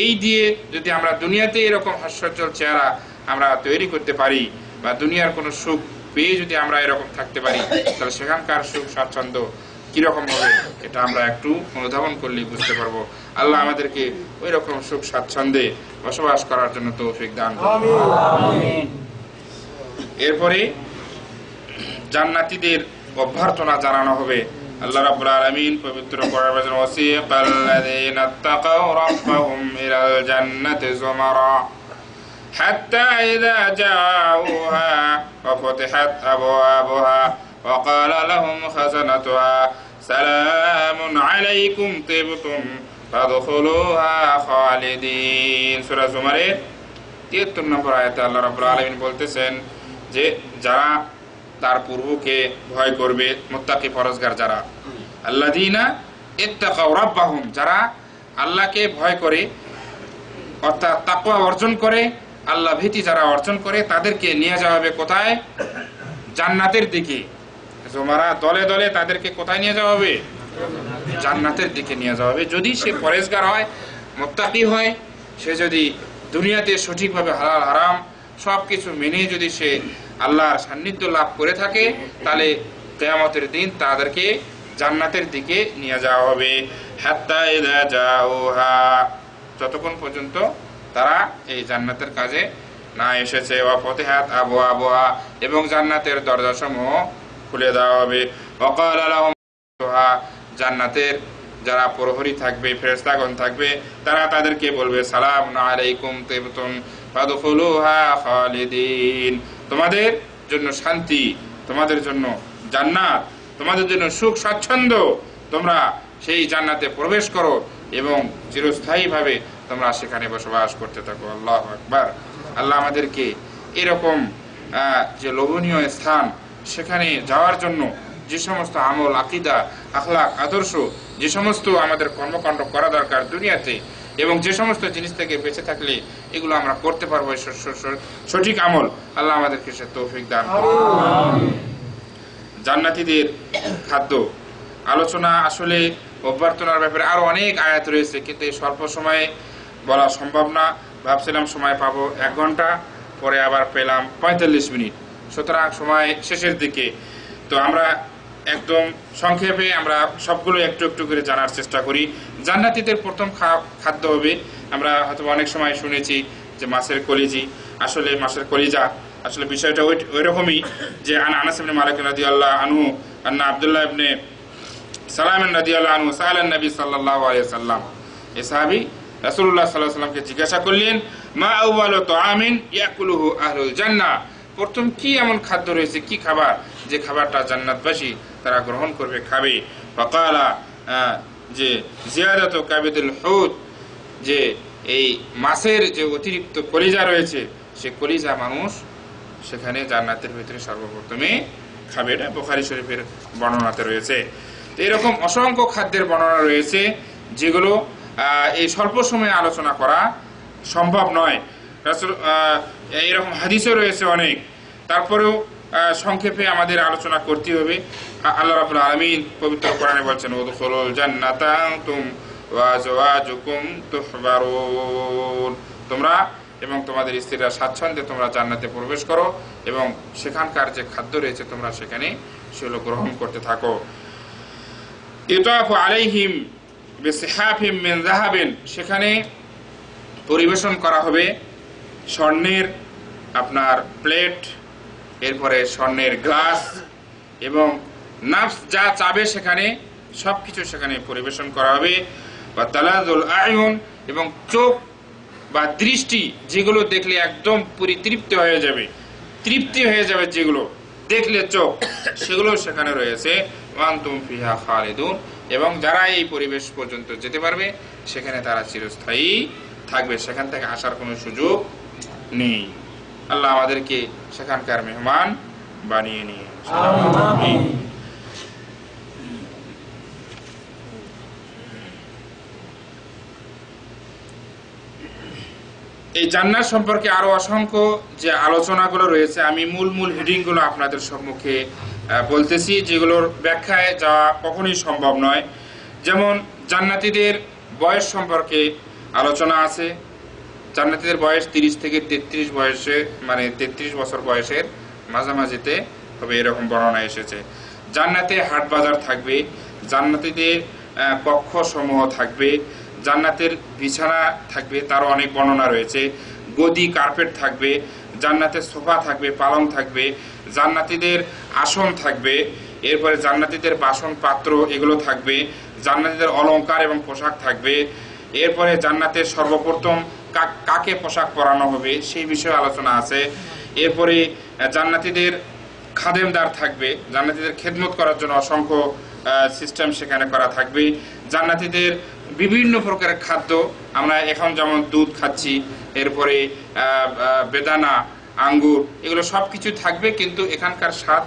এই দিয়ে যদি আমরা দুনিয়াতে এরকম হাস্যোজ্জ্বল চেহারা আমরা তৈরি করতে পারি বা দুনিয়ার কোনো সুখ পেয়ে যদি আমরা এরকম থাকতে পারি, তাহলে সেখানকার সুখ স্বাচ্ছন্দ্য কিরকম হবে এটা আমরা একটু অনুধাবন করলেই বুঝতে পারবো। আল্লাহ আমাদেরকে ওই রকম সুখ স্বাচ্ছন্দ্যে বসবাস করার জন্য তৌফিক দান করুন। এরপরে জান্নাতীদের অভ্যর্থনা জানানো হবে। আল্লাহ রাব্বুল আলামিন পবিত্র কোরআনে বলেন, ওয়াসিকাল্লাযীনা তাকাউ রাব্বাহুম ইলাল জান্নাতি যুমারা হাত্তা ইযা জাউহা ওয়া ফুতিহাত আবওয়াবুহা ওয়া ক্বালা লাহুম খাযানাতুহা সালামুন আলাইকুম তিবতুম ফাদখুলুহা খালিদিন। সূরা যুমারের 73 নম্বর আয়াতে আল্লাহ রাব্বুল আলামিন বলতেছেন যে যারা তার পূর্বকে ভয় করবে, মুত্তাকি পরহেজগার যারা, আল্লাযীনা ইত্তাকাউ রাব্বাহুম, যারা আল্লাহকে ভয় করে অর্থাৎ তাকওয়া অর্জন করে, আল্লাহ ভীতি যারা অর্জন করে, তাদেরকে নিয়ে যাওয়া হবে কোথায়? জান্নাতের দিকে। জুমারা দলে দলে তাদেরকে কোথায় নিয়ে যাওয়া হবে? জান্নাতের দিকে নিয়ে যাওয়া হবে। যদি সে পরহেজগার হয়, মুত্তাকি হয়, সে যদি দুনিয়াতে সঠিকভাবে হালাল হারাম সবকিছু মেনে যদি সে আল্লাহর সান্নিধ্য লাভ করে থাকে, তাহলে কিয়ামতের দিন তাদেরকে জান্নাতের দিকে নিয়ে যাওয়া হবে। হাত্তা ইযা জাউহা, যতক্ষণ পর্যন্ত তারা এই জান্নাতের কাজে না এসেছে। ওয়া ফুতিহাত আবওয়াবুহা, এবং জান্নাতের দরজাসমূহ খুলে দেওয়া হবে। ওয়া ক্বালা লাহুম, জান্নাতের যারা প্রহরী থাকবে, ফেরেশতাগণ থাকবে, তারা তাদেরকে বলবে, সালামুন আলাইকুম তিবতুম ফাদখুলুহা খালিদিন, তোমাদের জন্য শান্তি, তোমাদের জন্য জান্নাত, তোমাদের জন্য সুখ স্বাচ্ছন্দ্য, তোমরা সেই জান্নাতে প্রবেশ করো এবং চিরস্থায়ীভাবে তোমরা সেখানে বসবাস করতে থাকো। আল্লাহু আকবার। আল্লাহ আমাদেরকে এরকম যে লোভনীয় স্থান, সেখানে যাওয়ার জন্য যে সমস্ত আমল, আকীদা, আখলাক, আদর্শ, যে সমস্ত আমাদের কর্মকাণ্ড করা দরকার দুনিয়াতে, এবং যে সমস্ত জিনিস থেকে বেঁচে থাকলে এগুলো আমরা করতে পারবো সঠিক আমল, আল্লাহ আমাদেরকে সে তৌফিক দান করুন। জান্নাতীদের খাদ্য আলোচনা, আসলে অভ্যর্থনার ব্যাপারে আরো অনেক আয়াত রয়েছে, কিন্তু এই স্বল্প সময়ে বলা সম্ভব না। ভাবছিলাম সময় পাবো 1 ঘন্টা, পরে আবার পেলাম 45 মিনিট, সুতরাং সময় শেষের দিকে। তো আমরা একদম সংক্ষেপে আমরা সবগুলো একটু একটু করে জানার চেষ্টা করি। জান্নাতীদের প্রথম খাদ্য হবে, আমরা হয়তো অনেক সময় শুনেছি যে মাছের কলিজি, আসলে মাছের কলিজা, আসলে বিষয়টা ওই রকমই যে আনাস ইবনে মালিক রাদিয়াল্লাহু আনহু আন্না আব্দুল্লাহ ইবনে সালাম রাদিয়াল্লাহু আনহু সাআলান নবী সাল্লাল্লাহু আলাইহি ওয়াসাল্লাম, এই সাহাবী রাসূলুল্লাহ সাল্লাল্লাহু আলাইহি ওয়াসাল্লামকে জিজ্ঞাসা করলেন, মা আউয়ালু তুআমিন ইয়াকুলুহু আহলুল জান্নাহ, প্রথম কি এমন খাদ্য রয়েছে, কি খাবার যে খাবারটা জান্নাতবাসী তারা গ্রহণ করবে, খাবে? ফাকালা, যে জিয়াদাতু কাবিদুল হুত, যে এই মাছের যে অতিরিক্ত কলিজা রয়েছে, সে কলিজা মানুষ সেখানে জান্নাতের ভিতরে সর্বপ্রথমে খাবে। এটা বুখারী শরীফের বর্ণনাতে রয়েছে। তো এরকম অসংখ্য খাদ্যের বর্ণনা রয়েছে যেগুলো এই স্বল্প সময়ে আলোচনা করা সম্ভব নয়। এইরকম হাদিসও রয়েছে অনেক, তারপরেও সংক্ষেপে আমাদের আলোচনা করতে হবে। আল্লাহ রাব্বুল আলামিন পবিত্র কোরআনে বলছেন, উদখুলুল জান্নাতা আনতুম ওয়া আজওয়াজুকুম তুহবারুন, তোমরা এবং তোমাদের স্ত্রীরা স্বাচ্ছন্দ্যে তোমরা জান্নাতে প্রবেশ করো এবং সেখানকার যে খাদ্য রয়েছে তোমরা সেখানে সেগুলো গ্রহণ করতে থাকো। ইউতাফু আলাইহিম বিসিহাফিম মিন যাহাবিন, সেখানে পরিবেশন করা হবে স্বর্ণের আপনার প্লেট, এরপরে স্বর্ণের গ্লাস এবং নাফস যা চাবে সেখানে সবকিছু সেখানে পরিবেশন করা হবে। বা তালাজুল আয়ুন, এবং চোখ বা দৃষ্টি যেগুলো দেখলে একদম পরিতৃপ্ত হয়ে যাবে, তৃপ্তি হয়ে যাবে যেগুলো দেখলে চোখ, সেগুলো সেখানে রয়েছে। ওয়ান্তুম ফিহা খালিদুন, এবং যারা এই পরিবেশ পর্যন্ত যেতে পারবে সেখানে তারা চিরস্থায়ী থাকবে, সেখান থেকে আসার কোনো সুযোগ নেই। আল্লাহ আমাদেরকে সেখানকার মেহমান বানিয়ে নিয়ে আমিন। এই জান্নাত সম্পর্কে আরো অসংখ্য যে আলোচনাগুলো রয়েছে, আমি মূল হেডিংগুলো আপনাদের সম্মুখে বলতেছি, যেগুলোর ব্যাখ্যায় যাওয়া কখনোই সম্ভব নয়। যেমন জান্নাতীদের বয়স সম্পর্কে আলোচনা আছে। জান্নাতীদের বয়স 30 থেকে 33 বয়সে, মানে 33 বছর বয়সের মাঝামাঝিতে হবে, এরকম বর্ণনা এসেছে। জান্নাতে হাট বাজার থাকবে, জান্নাতীদের কক্ষ সমূহ থাকবে, জান্নাতের বিছানা থাকবে, তারও অনেক বর্ণনা রয়েছে। গদি কার্পেট থাকবে, জান্নাতের সোফা থাকবে, পালং থাকবে, জান্নাতীদের আসন থাকবে, এরপরে জান্নাতীদের বাসন পাত্র এগুলো থাকবে, জান্নাতীদের অলংকার এবং পোশাক থাকবে। এরপরে জান্নাতের সর্বপ্রথম কাকে পোশাক পরানো হবে সেই বিষয়ে আলোচনা আছে। এরপরে জান্নাতীদের খাদেমদার থাকবে, জান্নাতীদের খেদমত করার জন্য অসংখ্য সিস্টেম সেখানে করা থাকবে। জান্নাতীদের বিভিন্ন প্রকারের খাদ্য, আমরা এখন যেমন দুধ খাচ্ছি, এরপরে বেদানা, আঙ্গুর, এগুলো সবকিছু থাকবে, কিন্তু এখানকার স্বাদ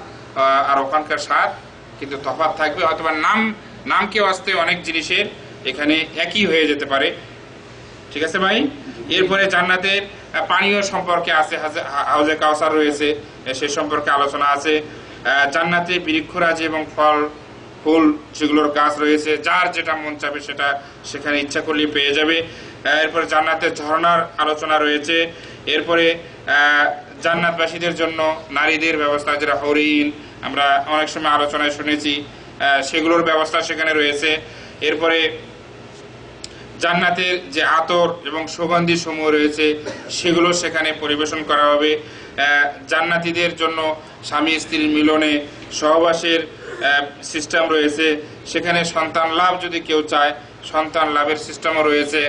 আর ওখানকার স্বাদ কিন্তু তফাৎ থাকবে। অথবা নামকে আসতে অনেক জিনিসের এখানে একই হয়ে যেতে পারে, ঠিক আছে ভাই। এরপরে জান্নাতের পানীয় সম্পর্কে আছে, হাউজে কাউসার রয়েছে, সে সম্পর্কে আলোচনা আছে। জান্নাতে বৃক্ষরাজ এবং ফল ফুল সেগুলোর গাছ রয়েছে, যার যেটা মন চাবে সেটা সেখানে ইচ্ছা করলে পেয়ে যাবে। এরপরে জান্নাতের ঝর্ণার আলোচনা রয়েছে। এরপরে জান্নাতবাসীদের জন্য নারীদের ব্যবস্থা, যেটা হরিণ আমরা অনেক সময় আলোচনায় শুনেছি, সেগুলোর ব্যবস্থা সেখানে রয়েছে। এরপরে জান্নাতের যে আতর এবং সুগন্ধি সমূহ রয়েছে সেগুলো সেখানে পরিবেশন করা হবে। জান্নাতীদের জন্য স্বামী স্ত্রীর মিলনে সহবাসের সিস্টেম রয়েছে, সেখানে সন্তান লাভ যদি কেউ চায় সন্তান লাভের সিস্টেমও রয়েছে।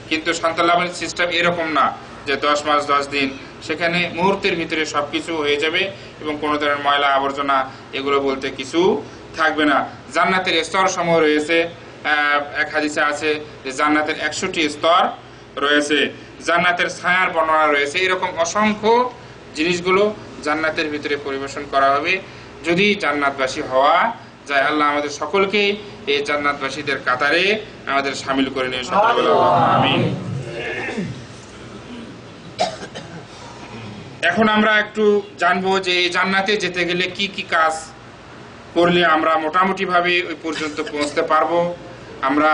কিন্তু সন্তান লাভের সিস্টেম এরকম না যে 10 মাস 10 দিন, সেখানে মুহূর্তের ভিতরে সবকিছু হয়ে যাবে এবং কোনো ধরনের ময়লা আবর্জনা এগুলো বলতে কিছু থাকবে না। জান্নাতের স্তর সমূহ রয়েছে, এক হাদিসে আছে যে জান্নাতের 100টি স্তর রয়েছে, জান্নাতের ছায়ার বর্ণনা রয়েছে। এরকম অসংখ্য জিনিসগুলো জান্নাতের ভিতরে পরিবেশন করা হবে যদি জান্নাতবাসী হওয়া যায়। আল্লাহ আমাদের সকলকে এই জান্নাতবাসীদের কাতারে আমাদের শামিল করে নিয়ে সকলে বলে আমিন। এখন আমরা একটু জানবো যে এই জান্নাতে যেতে গেলে কি কি কাজ করলে আমরা মোটামুটি ভাবে ওই পর্যন্ত পৌঁছতে পারবো। আমরা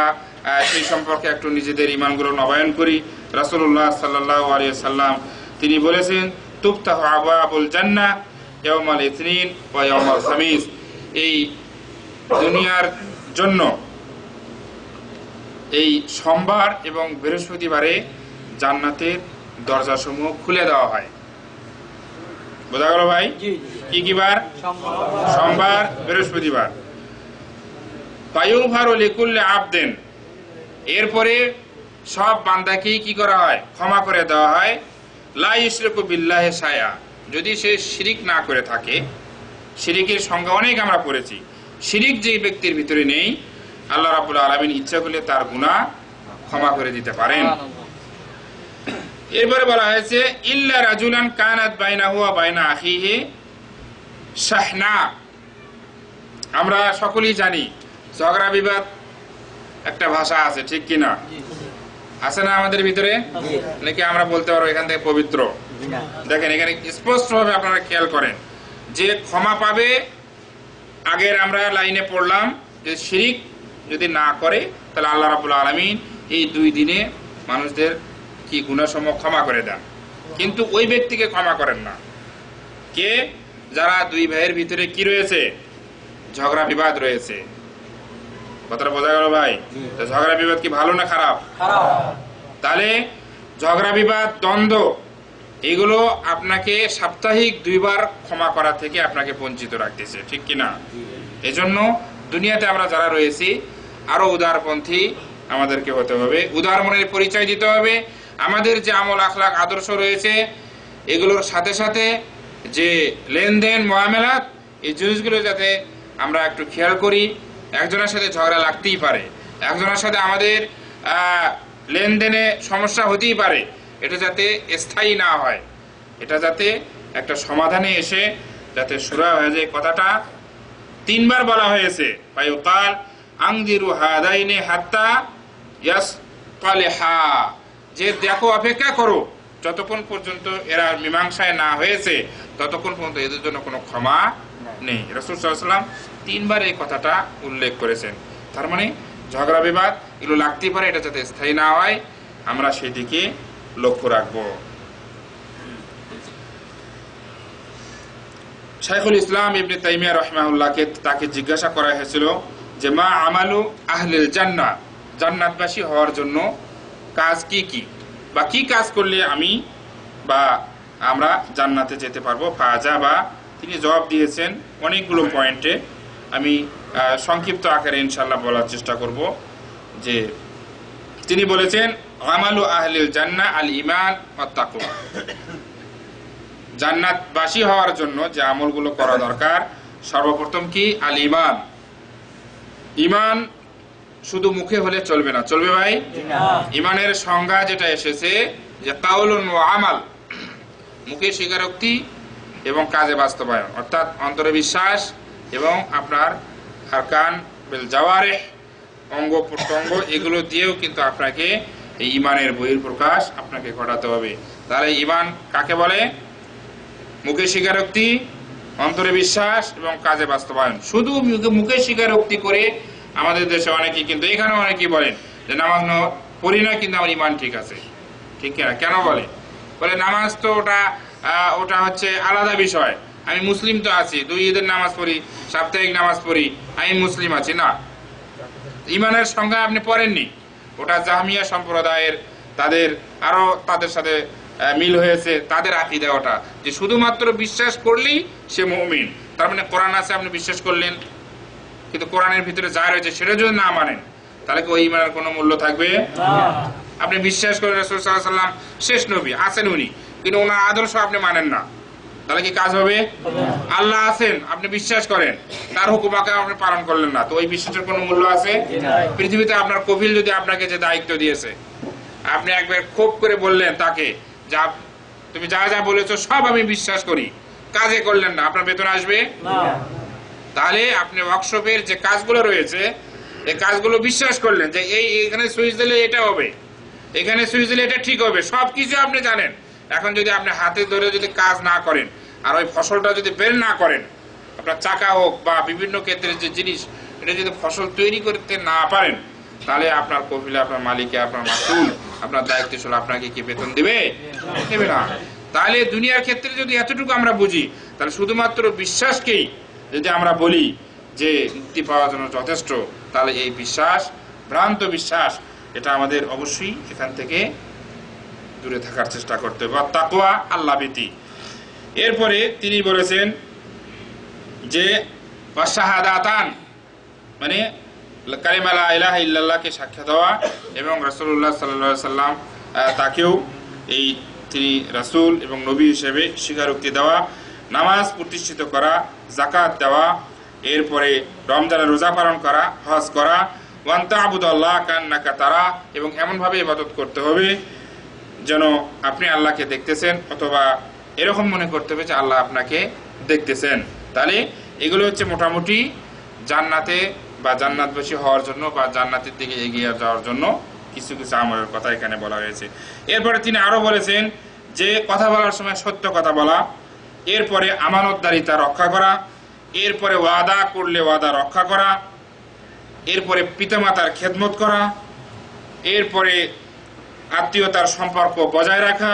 সেই সম্পর্কে একটু নিজেদের ঈমানগুলো নবায়ন করি। রাসূলুল্লাহ সাল্লাল্লাহু আলাইহি ওয়াসাল্লাম তিনি বলেছেন, তুফতাহু আবওয়াবুল জান্নাহ ইয়াওমাল ইসনিন ওয়া ইয়াওমাল খামিস। এই দুনিয়ার জন্য এই সোমবার এবং বৃহস্পতিবারে জান্নাতের দরজাসমূহ খুলে দেওয়া হয়। বোঝা গেল ভাই? কি কি বার? সোমবার, বৃহস্পতিবার। ফায়ুগফারু লিকুল্লি আবদিন, এরপরে সব বান্দাকেই কি করা হয়? ক্ষমা করে দেওয়া হয়। লা ইউশরিকু বিল্লাহি শাইআ, যদি সে শিরিক না করে থাকে। শিরিকের সংজ্ঞা অনেক আমরা পড়েছি। শিরিক যে ব্যক্তির ভিতরে নেই, আল্লাহ রাব্বুল আলামিন ইচ্ছা করলে তার গুনাহ ক্ষমা করে দিতে পারেন। এরপরে বলা হয়েছে ইল্লা রাজুলান কানাত বাইনাহু ওয়া বাইনা আখিহি শাহনা। আমরা সকলেই জানি ঝগড়া বিবাদ একটা ভাষা আছে, ঠিক কিনা? আছে না আমাদের ভিতরে? নাকি আমরা বলতে পারবো এখান থেকে পবিত্র? দেখেন এখানে স্পষ্ট ভাবে আপনারা খেয়াল করেন যে ক্ষমা পাবে। আগের আমরা লাইনে পড়লাম যে শিরিক যদি না করে তাহলে আল্লাহ রাব্বুল আলামিন এই 2 দিনে মানুষদের কি গুনাহসমূহ ক্ষমা করে দেন। কিন্তু ওই ব্যক্তিকে ক্ষমা করেন না। কে? যারা দুই ভাইয়ের ভিতরে কি রয়েছে? ঝগড়া বিবাদ রয়েছে। কথাটা বোঝা গেল ভাই? ঝগড়া বিবাদ কি ভালো না খারাপ? তাহলে ঝগড়া বিবাদ, দ্বন্দ্ব, এগুলো আপনাকে সাপ্তাহিক 2 বার ক্ষমা করা থেকে আপনাকে বঞ্চিত রাখতেছে, ঠিক কিনা? এজন্য দুনিয়াতে আমরা যারা রয়েছি আরো উদারপন্থী আমাদেরকে হতে হবে, উদার মনের পরিচয় দিতে হবে। আমাদের যে আমল আখলাক আদর্শ রয়েছে এগুলোর সাথে সাথে যে লেনদেন মুআমালাত, এই জিনিসগুলো যাতে আমরা একটু খেয়াল করি। একজনের সাথে ঝগড়া লাগতেই পারে, একজনের সাথে আমাদের লেনদেনে সমস্যা হতেই পারে, এটা যাতে স্থায়ী না হয়, এটা যাতে একটা সমাধানে এসে যাতে সুরা হয়ে যায়। কথাটা 3 বার বলা হয়েছে, ফায়ুকাল আনজিরু হাদাইনি হাত্তা ইয়াসতালিহা, যে দেখো অপেক্ষা করো যতক্ষণ পর্যন্ত এরা মীমাংসায় না হয়েছে ততক্ষণ পর্যন্ত এদের জন্য কোনো ক্ষমা নেই। রাসূল সাল্লাল্লাহু আলাইহি ওয়াসাল্লাম 3 বার এই কথাটা উল্লেখ করেছেন। তার মানে ঝগড়া বিবাদ এগুলো লাগতেই পারে, এটা যাতে স্থায়ী না হয় আমরা সেদিকে লক্ষ্য রাখবো। শাইখুল ইসলাম ইবনে তাইমিয়া রাহিমাহুল্লাহকে তাকে জিজ্ঞাসা করা হয়েছিল যে মা আমালু আহলিল জান্নাহ, জান্নাতবাসী হওয়ার জন্য কাজ কি কি, বা কি কাজ করলে আমি বা আমরা জান্নাতে যেতে পারবো। ফাজা বা তিনি জবাব দিয়েছেন অনেকগুলো পয়েন্টে, আমি সংক্ষিপ্ত আকারে ইনশাআল্লাহ বলার চেষ্টা করব। যে তিনি বলেছেন আমালু আহলিল জান্নাহ আল ঈমান ওয়াত তাকওয়া, জান্নাতবাসী হওয়ার জন্য যে আমলগুলো করা দরকার সর্বপ্রথম কি? আল ঈমান। ঈমান শুধু মুখে হলে চলবে না, চলবে ভাই? ঈমানের সংজ্ঞা যেটা এসেছে যে কাউলুন ওয়া আমাল, মুখে স্বীকারোক্তি এবং কাজে বাস্তবায়ন, অর্থাৎ অন্তরে বিশ্বাস এবং আপনার আরকান বিল জাওয়ারিহ, অঙ্গ প্রত্যঙ্গ, এগুলো দিয়েও কিন্তু আপনাকে এই ঈমানের বহিঃপ্রকাশ আপনাকে ঘটাতে হবে। তাহলে ঈমান কাকে বলে? মুখে স্বীকারোক্তি, অন্তরে বিশ্বাস এবং কাজে বাস্তবায়ন। শুধু মুখে স্বীকারোক্তি করে আমাদের দেশে অনেকেই, কিন্তু এখানে অনেকেই বলেন যে নামাজ পড়ি না কিন্তু আমার ঈমান ঠিক আছে, ঠিক না? কেন বলে? নামাজ তো ওটা হচ্ছে আলাদা বিষয়, আমি মুসলিম তো আছি, 2 ঈদের নামাজ পড়ি, সাপ্তাহিক নামাজ পড়ি, আমি মুসলিম আছি না। ঈমানের সংজ্ঞা আপনি পড়েননি, ওটা জাহমিয়া সম্প্রদায়ের তাদের সাথে মিল হয়েছে, তাদের আকীদা ওটা, যে শুধুমাত্র বিশ্বাস করলেই সে মুমিন। তার মানে কোরআন আছে আপনি বিশ্বাস করলেন, কিন্তু কোরআনের ভিতরে যা রয়েছে সেটা যদি না মানেন তাহলে কি ওই ঈমানের কোনো মূল্য থাকবে? আপনি বিশ্বাস করেন রাসূল সাল্লাল্লাহু আলাইহি ওয়াসাল্লাম শেষ নবী, আছেন উনি, কিন্তু ওনার আদর্শ আপনি মানেন না, তাহলে কি কাজ হবে? আল্লাহ আছেন, আপনি বিশ্বাস করেন, তার হুকুম আপনি পালন করলেন না, তো ওই বিশ্বাসের কোনো মূল্য আছে? পৃথিবীতে আপনার কফিল যদি আপনাকে যে দায়িত্ব দিয়েছে, আপনি একবার খুব করে বললেন তাকে, যা তুমি যা যা বলেছো সব আমি বিশ্বাস করি, কাজে করলেন না, আপনার বেতন আসবে? তাহলে আপনি ওয়ার্কশপের যে কাজগুলো রয়েছে এই কাজগুলো বিশ্বাস করলেন যে এখানে সুইচ দিলে এটা হবে, এখানে সুইচ দিলে এটা ঠিক হবে, সবকিছু আপনি জানেন। এখন যদি আপনি হাতে ধরে যদি কাজ না করেন আর ওই ফসলটা যদি বের না করেন, আপনার চাকা হোক বা বিভিন্ন ক্ষেত্রে যে জিনিস, এটা যদি ফসল তৈরি করতে না পারেন, তাহলে আপনার কফিলে, আপনার মালিকে, আপনার মাসুল, আপনার দায়িত্বশীল আপনাকে কি বেতন দেবে? দেবে না। তাহলে দুনিয়ার ক্ষেত্রে যদি এতটুকু আমরা বুঝি, তাহলে শুধুমাত্র বিশ্বাসকেই যদি আমরা বলি যে মুক্তি পাওয়ার জন্য যথেষ্ট, তাহলে এই বিশ্বাস, ভ্রান্ত বিশ্বাস, এটা আমাদের অবশ্যই এখান থেকে দূরে থাকার চেষ্টা করতে হবে। তাকওয়া, আল্লাহ ভীতি। এরপরে তিনি বলেছেন যে শাহাদাতান, মানে কালিমা লা ইলাহা ইল্লাল্লাহকে সাক্ষ্য দেওয়া এবং রাসূলুল্লাহ সাল্লাল্লাহু আলাইহি সাল্লাম তাকেও তিনি রাসূল এবং নবী হিসেবে স্বীকারোক্তি দেওয়া, নামাজ প্রতিষ্ঠিত করা, যাকাত দেওয়া, এরপরে রমজানের রোজা পালন করা, হজ করা, ওয়ান তা'বুদাল্লাহ কান্নাকা তারা, এবং এমনভাবে ইবাদত করতে হবে যেন আপনি আল্লাহকে দেখতেছেন, অথবা এরকম মনে করতে হবে যে আল্লাহ আপনাকে দেখতেছেন। তাহলে এগুলো হচ্ছে মোটামুটি জান্নাতে বা জান্নাতবাসী হওয়ার জন্য বা জান্নাতের দিকে এগিয়ে যাওয়ার জন্য কিছু কিছু আমলের কথা এখানে বলা হয়েছে। এরপরে তিনি আরো বলেছেন যে কথা বলার সময় সত্য কথা বলা, এরপরে আমানতদারিতা রক্ষা করা, এরপরে ওয়াদা করলে ওয়াদা রক্ষা করা, এরপরে পিতামাতার খেদমত করা, এরপরে আত্মীয়তার সম্পর্ক বজায় রাখা,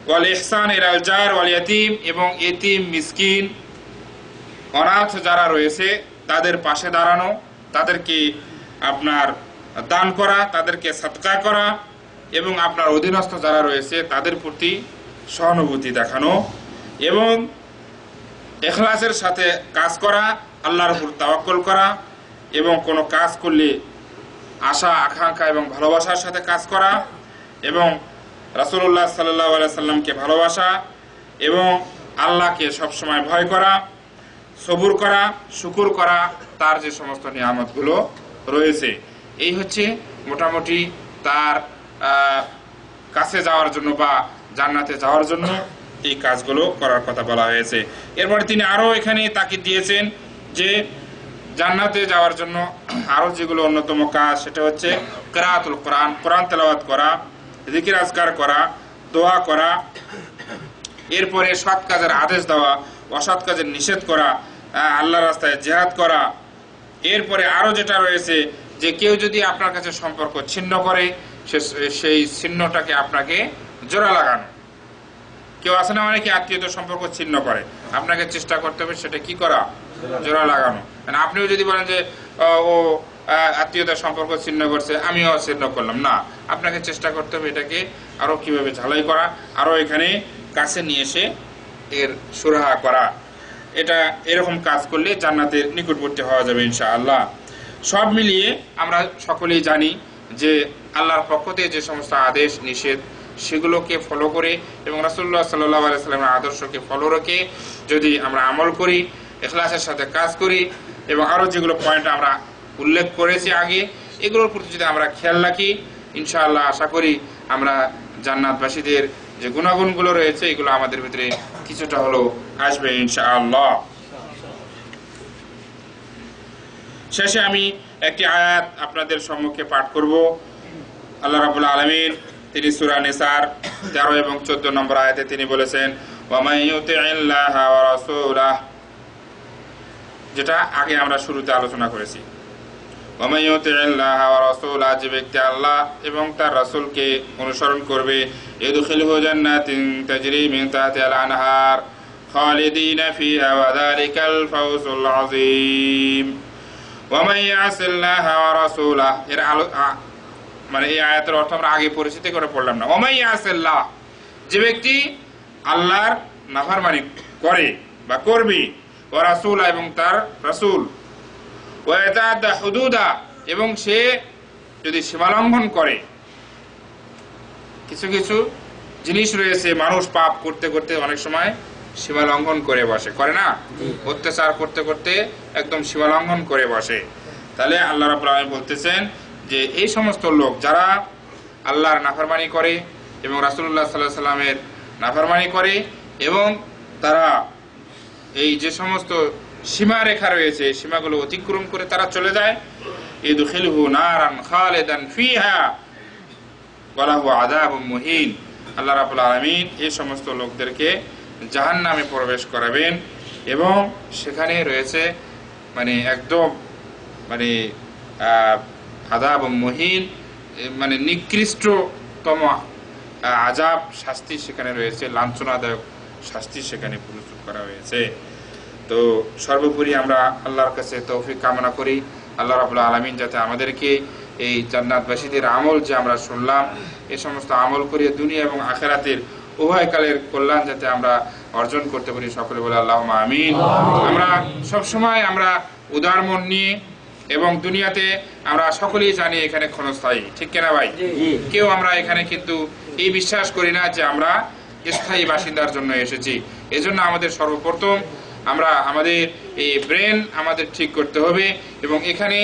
ওয়াল ইহসান ইলাল জার ওয়াল ইয়াতীম, এবং এতিম, মিসকিন, অনাথ যারা রয়েছে তাদের পাশে দাঁড়ানো, তাদেরকে আপনার দান করা, তাদেরকে সাদকা করা, এবং আপনার অধীনস্থ যারা রয়েছে তাদের প্রতি সহানুভূতি দেখানো, এবং ইখলাসের সাথে কাজ করা, আল্লাহর উপর তাওয়াক্কুল করা, এবং কোনো কাজ করলে আশা আকাঙ্ক্ষা এবং ভালোবাসার সাথে কাজ করা, এবং রাসূলুল্লাহ সাল্লাল্লাহু আলাইহি সাল্লামকে ভালোবাসা, এবং আল্লাহকে সবসময় ভয় করা, সবুর করা, শুকুর করা, তার যে সমস্ত নিয়ামতগুলো রয়েছে। এই হচ্ছে মোটামুটি তার কাছে যাওয়ার জন্য বা জান্নাতে যাওয়ার জন্য এই কাজগুলো করার কথা বলা হয়েছে। এরপরে তিনি আরো এখানে তাকিদ দিয়েছেন যে জান্নাতে যাওয়ার জন্য আরো যেগুলো অন্যতম কাজ, সেটা হচ্ছে কিরাআতুল কোরআন, কোরআন তেলাওয়াত করা, জিকির আজকার করা, দোয়া করা, এরপরে সৎ কাজের আদেশ দেওয়া, অসৎ কাজের নিষেধ করা, আল্লাহর রাস্তায় জিহাদ করা। এরপরে আরো যেটা রয়েছে যে কেউ যদি আপনার কাছে সম্পর্ক ছিন্ন করে, সেই ছিন্নটাকে আপনাকে জোড়া লাগানো। কেউ আছে না অনেকে আত্মীয়তার সম্পর্ক ছিন্ন করে, আপনাকে চেষ্টা করতে হবে সেটা কি করা, জোড়া লাগানো। মানে আপনিও যদি বলেন যে ও আত্মীয়তার সম্পর্ক ছিন্ন করছে, আমিও ছিন্ন করলাম না, আপনাকে চেষ্টা করতে হবে এটাকে আরো কিভাবে ঝালাই করা, আরো এখানে কাছে নিয়ে এসে এর সুরাহা করা। এটা এরকম কাজ করলে জান্নাতের নিকটবর্তী হওয়া যাবে ইনশাআল্লাহ। সব মিলিয়ে আমরা সকলেই জানি যে আল্লাহর পক্ষ থেকে যে সমস্ত আদেশ নিষেধ সেগুলোকে ফলো করে এবং রাসূলুল্লাহ সাল্লাল্লাহু আলাইহি সাল্লামের আদর্শকে ফলো রেখে যদি আমরা আমল করি, ইখলাসের সাথে কাজ করি, এবং আরো যেগুলো পয়েন্ট আমরা উল্লেখ করেছি আগে, এগুলোর প্রতি যদি আমরা খেয়াল রাখি, ইনশাআল্লাহ আশা করি আমরা জান্নাতবাসীদের যে গুণাগুণগুলো রয়েছে এগুলো আমাদের ভিতরে কিছুটা হলেও আসবে ইনশাআল্লাহ। শেষে আমি একটি আয়াত আপনাদের সম্মুখে পাঠ করব। আল্লাহ রাব্বুল আলামিন তিনি সূরা নিসার 13 এবং 14 নম্বর আয়াতে তিনি বলেছেন, ওয়া মান ইউতি'ইল্লাহা ওয়া রাসূলাহ, যেটা আগে আমরা শুরুতে আলোচনা করেছি। ওয়া মান ইউতি'ইল্লাহা ওয়া রাসূলাহ, যে ব্যক্তি আল্লাহ এবং তার রাসূলকে অনুসরণ করবে, ইদখিলহু জান্নাতিন তাজরি মিন তাহতিহাল আনহার খালিদিনা ফিহা ওয়া যালিকাল ফাওজুল আযীম। ওয়া মান ইয়াসিল্লাহা ওয়া রাসূলাহ, এর মানে এই আয়াতের অর্থ আমরা আগে পরিচিতি করে পড়লাম না। ওয়া মান ইয়াসিল্লাহ, যে ব্যক্তি আল্লাহর নাফরমানি করে বা করবে, ওয়া রাসূলা, এবং তার রাসূল, ওয়া ইয়াতাদা হুদুদা, এবং সে যদি সীমালঙ্ঘন করে। কিছু কিছু জিনিস রয়েছে মানুষ পাপ করতে করতে অনেক সময় সীমা লঙ্ঘন করে বসে, করে না? অত্যাচার করতে করতে একদম সীমা লঙ্ঘন করে বসে। তাহলে আল্লাহ রাব্বুল আলামিন বলতেছেন যে এই সমস্ত লোক যারা আল্লাহর নাফরমানি করে এবং রাসূলুল্লাহ সাল্লাল্লাহু আলাইহি সাল্লামের নাফরমানি করে, এবং তারা এই যে সমস্ত সীমা রেখা রয়েছে সীমাগুলো অতিক্রম করে তারা চলে যায়, ইদখিলহু নারান খালিদান ফিহা ওয়া লাহু আযাবুম মুহিন, আল্লাহ রাব্বুল আলামিন এই সমস্ত লোকদেরকে জাহান্নামে প্রবেশ করাবেন, এবং সেখানে রয়েছে মানে একদম মানে আযাবুম মুহিন, মানে নিকৃষ্টতম আযাব, শাস্তি সেখানে রয়েছে, লাঞ্ছনাদায়ক শাস্তি সেখানে প্রস্তুত করা হয়েছে। তো সর্বোপরি আমরা আল্লাহর কাছে তৌফিক কামনা করি, আল্লাহ রাব্বুল আলামিন যাতে আমাদেরকে এই জান্নাতবাসীদের আমল যে আমরা শুনলাম এই সমস্ত আমল করিয়ে দুনিয়া এবং আখিরাতের উভয়কালের কল্যাণ যাতে আমরা অর্জন করতে পারি, সকলে বলে আল্লাহুম্মা আমিন। আমরা সব সময় আমরা উদার মন নিয়ে, এবং দুনিয়াতে আমরা সকলেই জানি এখানে ক্ষণস্থায়ী, ঠিক কিনা ভাই? কেউ আমরা এখানে কিন্তু এই বিশ্বাস করি না যে আমরা স্থায়ী বাসিন্দার জন্য এসেছি। এজন্য আমাদের সর্বপ্রথম আমরা আমাদের এই ব্রেন আমাদের ঠিক করতে হবে, এবং এখানে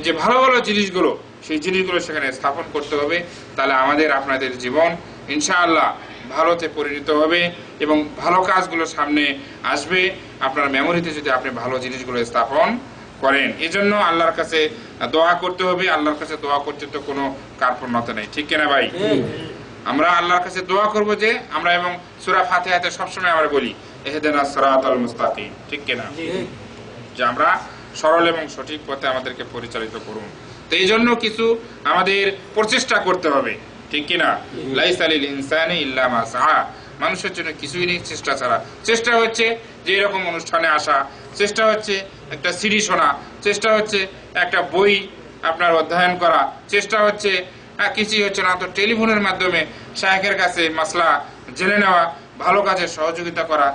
যে ভালো ভালো জিনিসগুলো সেই জিনিসগুলো সেখানে স্থাপন করতে হবে। তাহলে আমাদের আপনাদের জীবন ইনশাআল্লাহ ভালোতে পরিণত হবে এবং ভালো কাজগুলো সামনে আসবে আপনার মেমোরিতে যদি আপনি ভালো জিনিসগুলো স্থাপন করেন। এজন্য আল্লাহর কাছে দোয়া করতে হবে। আল্লাহর কাছে দোয়া করতে তো কোনো কার্পণ্যতা নেই, ঠিক কিনা ভাই? আমরা আল্লাহর কাছে দোয়া করব যে আমরা, এবং সূরা ফাতিহাতে সবসময় আমরা বলি ইহদিনাস সিরাতাল মুস্তাকিম, ঠিক কিনা? যে আমরা সরল এবং সঠিক পথে আমাদেরকে পরিচালিত করুন। তো এই জন্য কিছু আমাদের প্রচেষ্টা করতে হবে, ঠিক কিনা? লাইসা লিল ইনসানি ইল্লা মা সাআ, মানুষের জন্য কিছুই নেই চেষ্টা ছাড়া। চেষ্টা হচ্ছে যে এরকম অনুষ্ঠানে আসা, চেষ্টা হচ্ছে একটা সিডি শোনা, চেষ্টা হচ্ছে একটা বই আপনার অধ্যয়ন করা, চেষ্টা হচ্ছে কিছুই হচ্ছে না তো টেলিফোনের মাধ্যমে শায়েখের কাছে মাসলা জেনে নেওয়া, ভালো কাজে সহযোগিতা করা,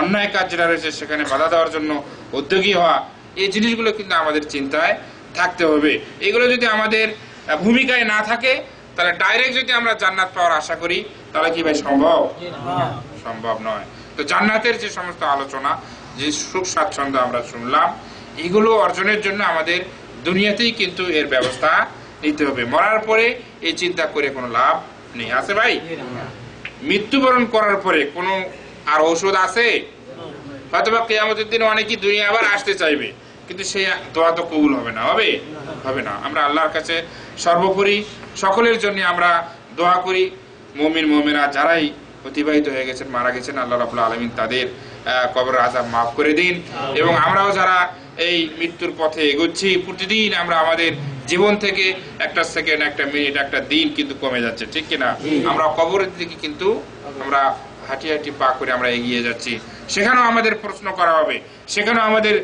অন্যায় কাজ যেটা রয়েছে সেখানে বাধা দেওয়ার জন্য উদ্যোগী হওয়া, এই জিনিসগুলো কিন্তু আমাদের চিন্তায় থাকতে হবে। এগুলো যদি আমাদের ভূমিকায় না থাকে তাহলে ডাইরেক্ট যদি আমরা জান্নাত পাওয়ার আশা করি তাহলে কি ভাই সম্ভব? সম্ভব নয়। তো জান্নাতের যে সমস্ত আলোচনা, যে সুখ স্বাচ্ছন্দ্য আমরা শুনলাম, এগুলো অর্জনের জন্য আমাদের দুনিয়াতেই কিন্তু এর ব্যবস্থা নিতে হবে। মরার পরে এই চিন্তা করে কোনো লাভ নেই, আছে ভাই? মৃত্যুবরণ করার পরে কোনো আর ঔষধ আছে? হয়তোবা কিয়ামতের দিনে অনেকেই দুনিয়া আবার আসতে চাইবে, কিন্তু সেই দোয়া তো কবুল হবে না। হবে না। আমরা আল্লাহর কাছে সর্বোপরি সকলের জন্য আমরা দোয়া করি। মুমিন মুমিনা যারাই অতিবাহিত হয়ে গেছেন, মারা গেছেন, আল্লাহ রাব্বুল আলামিন তাদের কবরের আযাব মাফ করে দিন। এবং আমরাও যারা এই মৃত্যুর পথে এগোচ্ছি, প্রতিদিন আমরা আমাদের জীবন থেকে একটা সেকেন্ড, একটা মিনিট, একটা দিন কিন্তু কমে যাচ্ছে, ঠিক কিনা? আমরা কবরের দিকে কিন্তু আমরা হাঁটি হাঁটি পা করে আমরা এগিয়ে যাচ্ছি। সেখানেও আমাদের প্রশ্ন করা হবে, সেখানেও আমাদের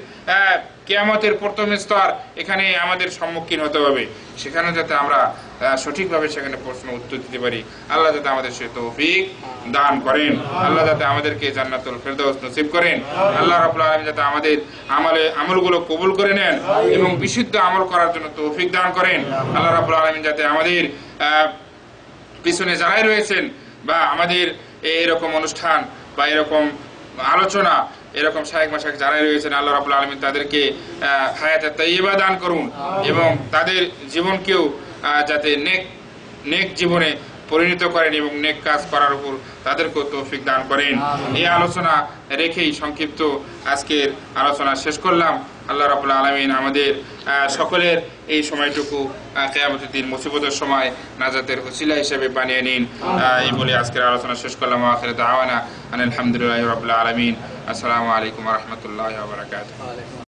কিয়ামতের প্রথম স্তর, এখানে আমাদের সম্মুখীন হতে হবে। সেখানে যাতে আমরা সঠিকভাবে সেখানে প্রশ্ন উত্তর দিতে পারি, আল্লাহ যাতে আমাদের সে তৌফিক দান করেন। আল্লাহ যাতে আমাদেরকে জান্নাতুল ফেরদাউস নসিব করেন। আল্লাহ রাব্বুল আলামিন যাতে আমাদের আমলগুলো কবুল করে নেন এবং বিশুদ্ধ আমল করার জন্য তৌফিক দান করেন। আল্লাহ রাব্বুল আলামিন যাতে আমাদের পিছনে যারাই রয়েছেন বা আমাদের এরকম অনুষ্ঠান বা এরকম আলোচনা, এরকম শায়েখ মাশায়েখ যারাই রয়েছেন, আল্লাহ রাব্বুল আলামিন তাদেরকে হায়াতে তাইয়্যিবা দান করুন এবং তাদের জীবনকেও যাতে নেক জীবনে পরিণত করেন এবং নেক কাজ করার উপর তাদেরকেও তৌফিক দান করেন। এই আলোচনা রেখেই সংক্ষিপ্ত আজকের আলোচনা শেষ করলাম। আল্লাহ রাব্বুল আলামিন আমাদের সকলের এই সময়টুকু কিয়ামতের দিন মুসিবতের সময় নাজাতের ওসিলা হিসেবে বানিয়ে নিন। এই বলে আজকের আলোচনা শেষ করলাম। আখির দাওয়ানা আলহামদুলিল্লাহি রাব্বিল আলামিন। আসসালামু আলাইকুম ওয়া রাহমাতুল্লাহি ওয়া বারাকাতুহু।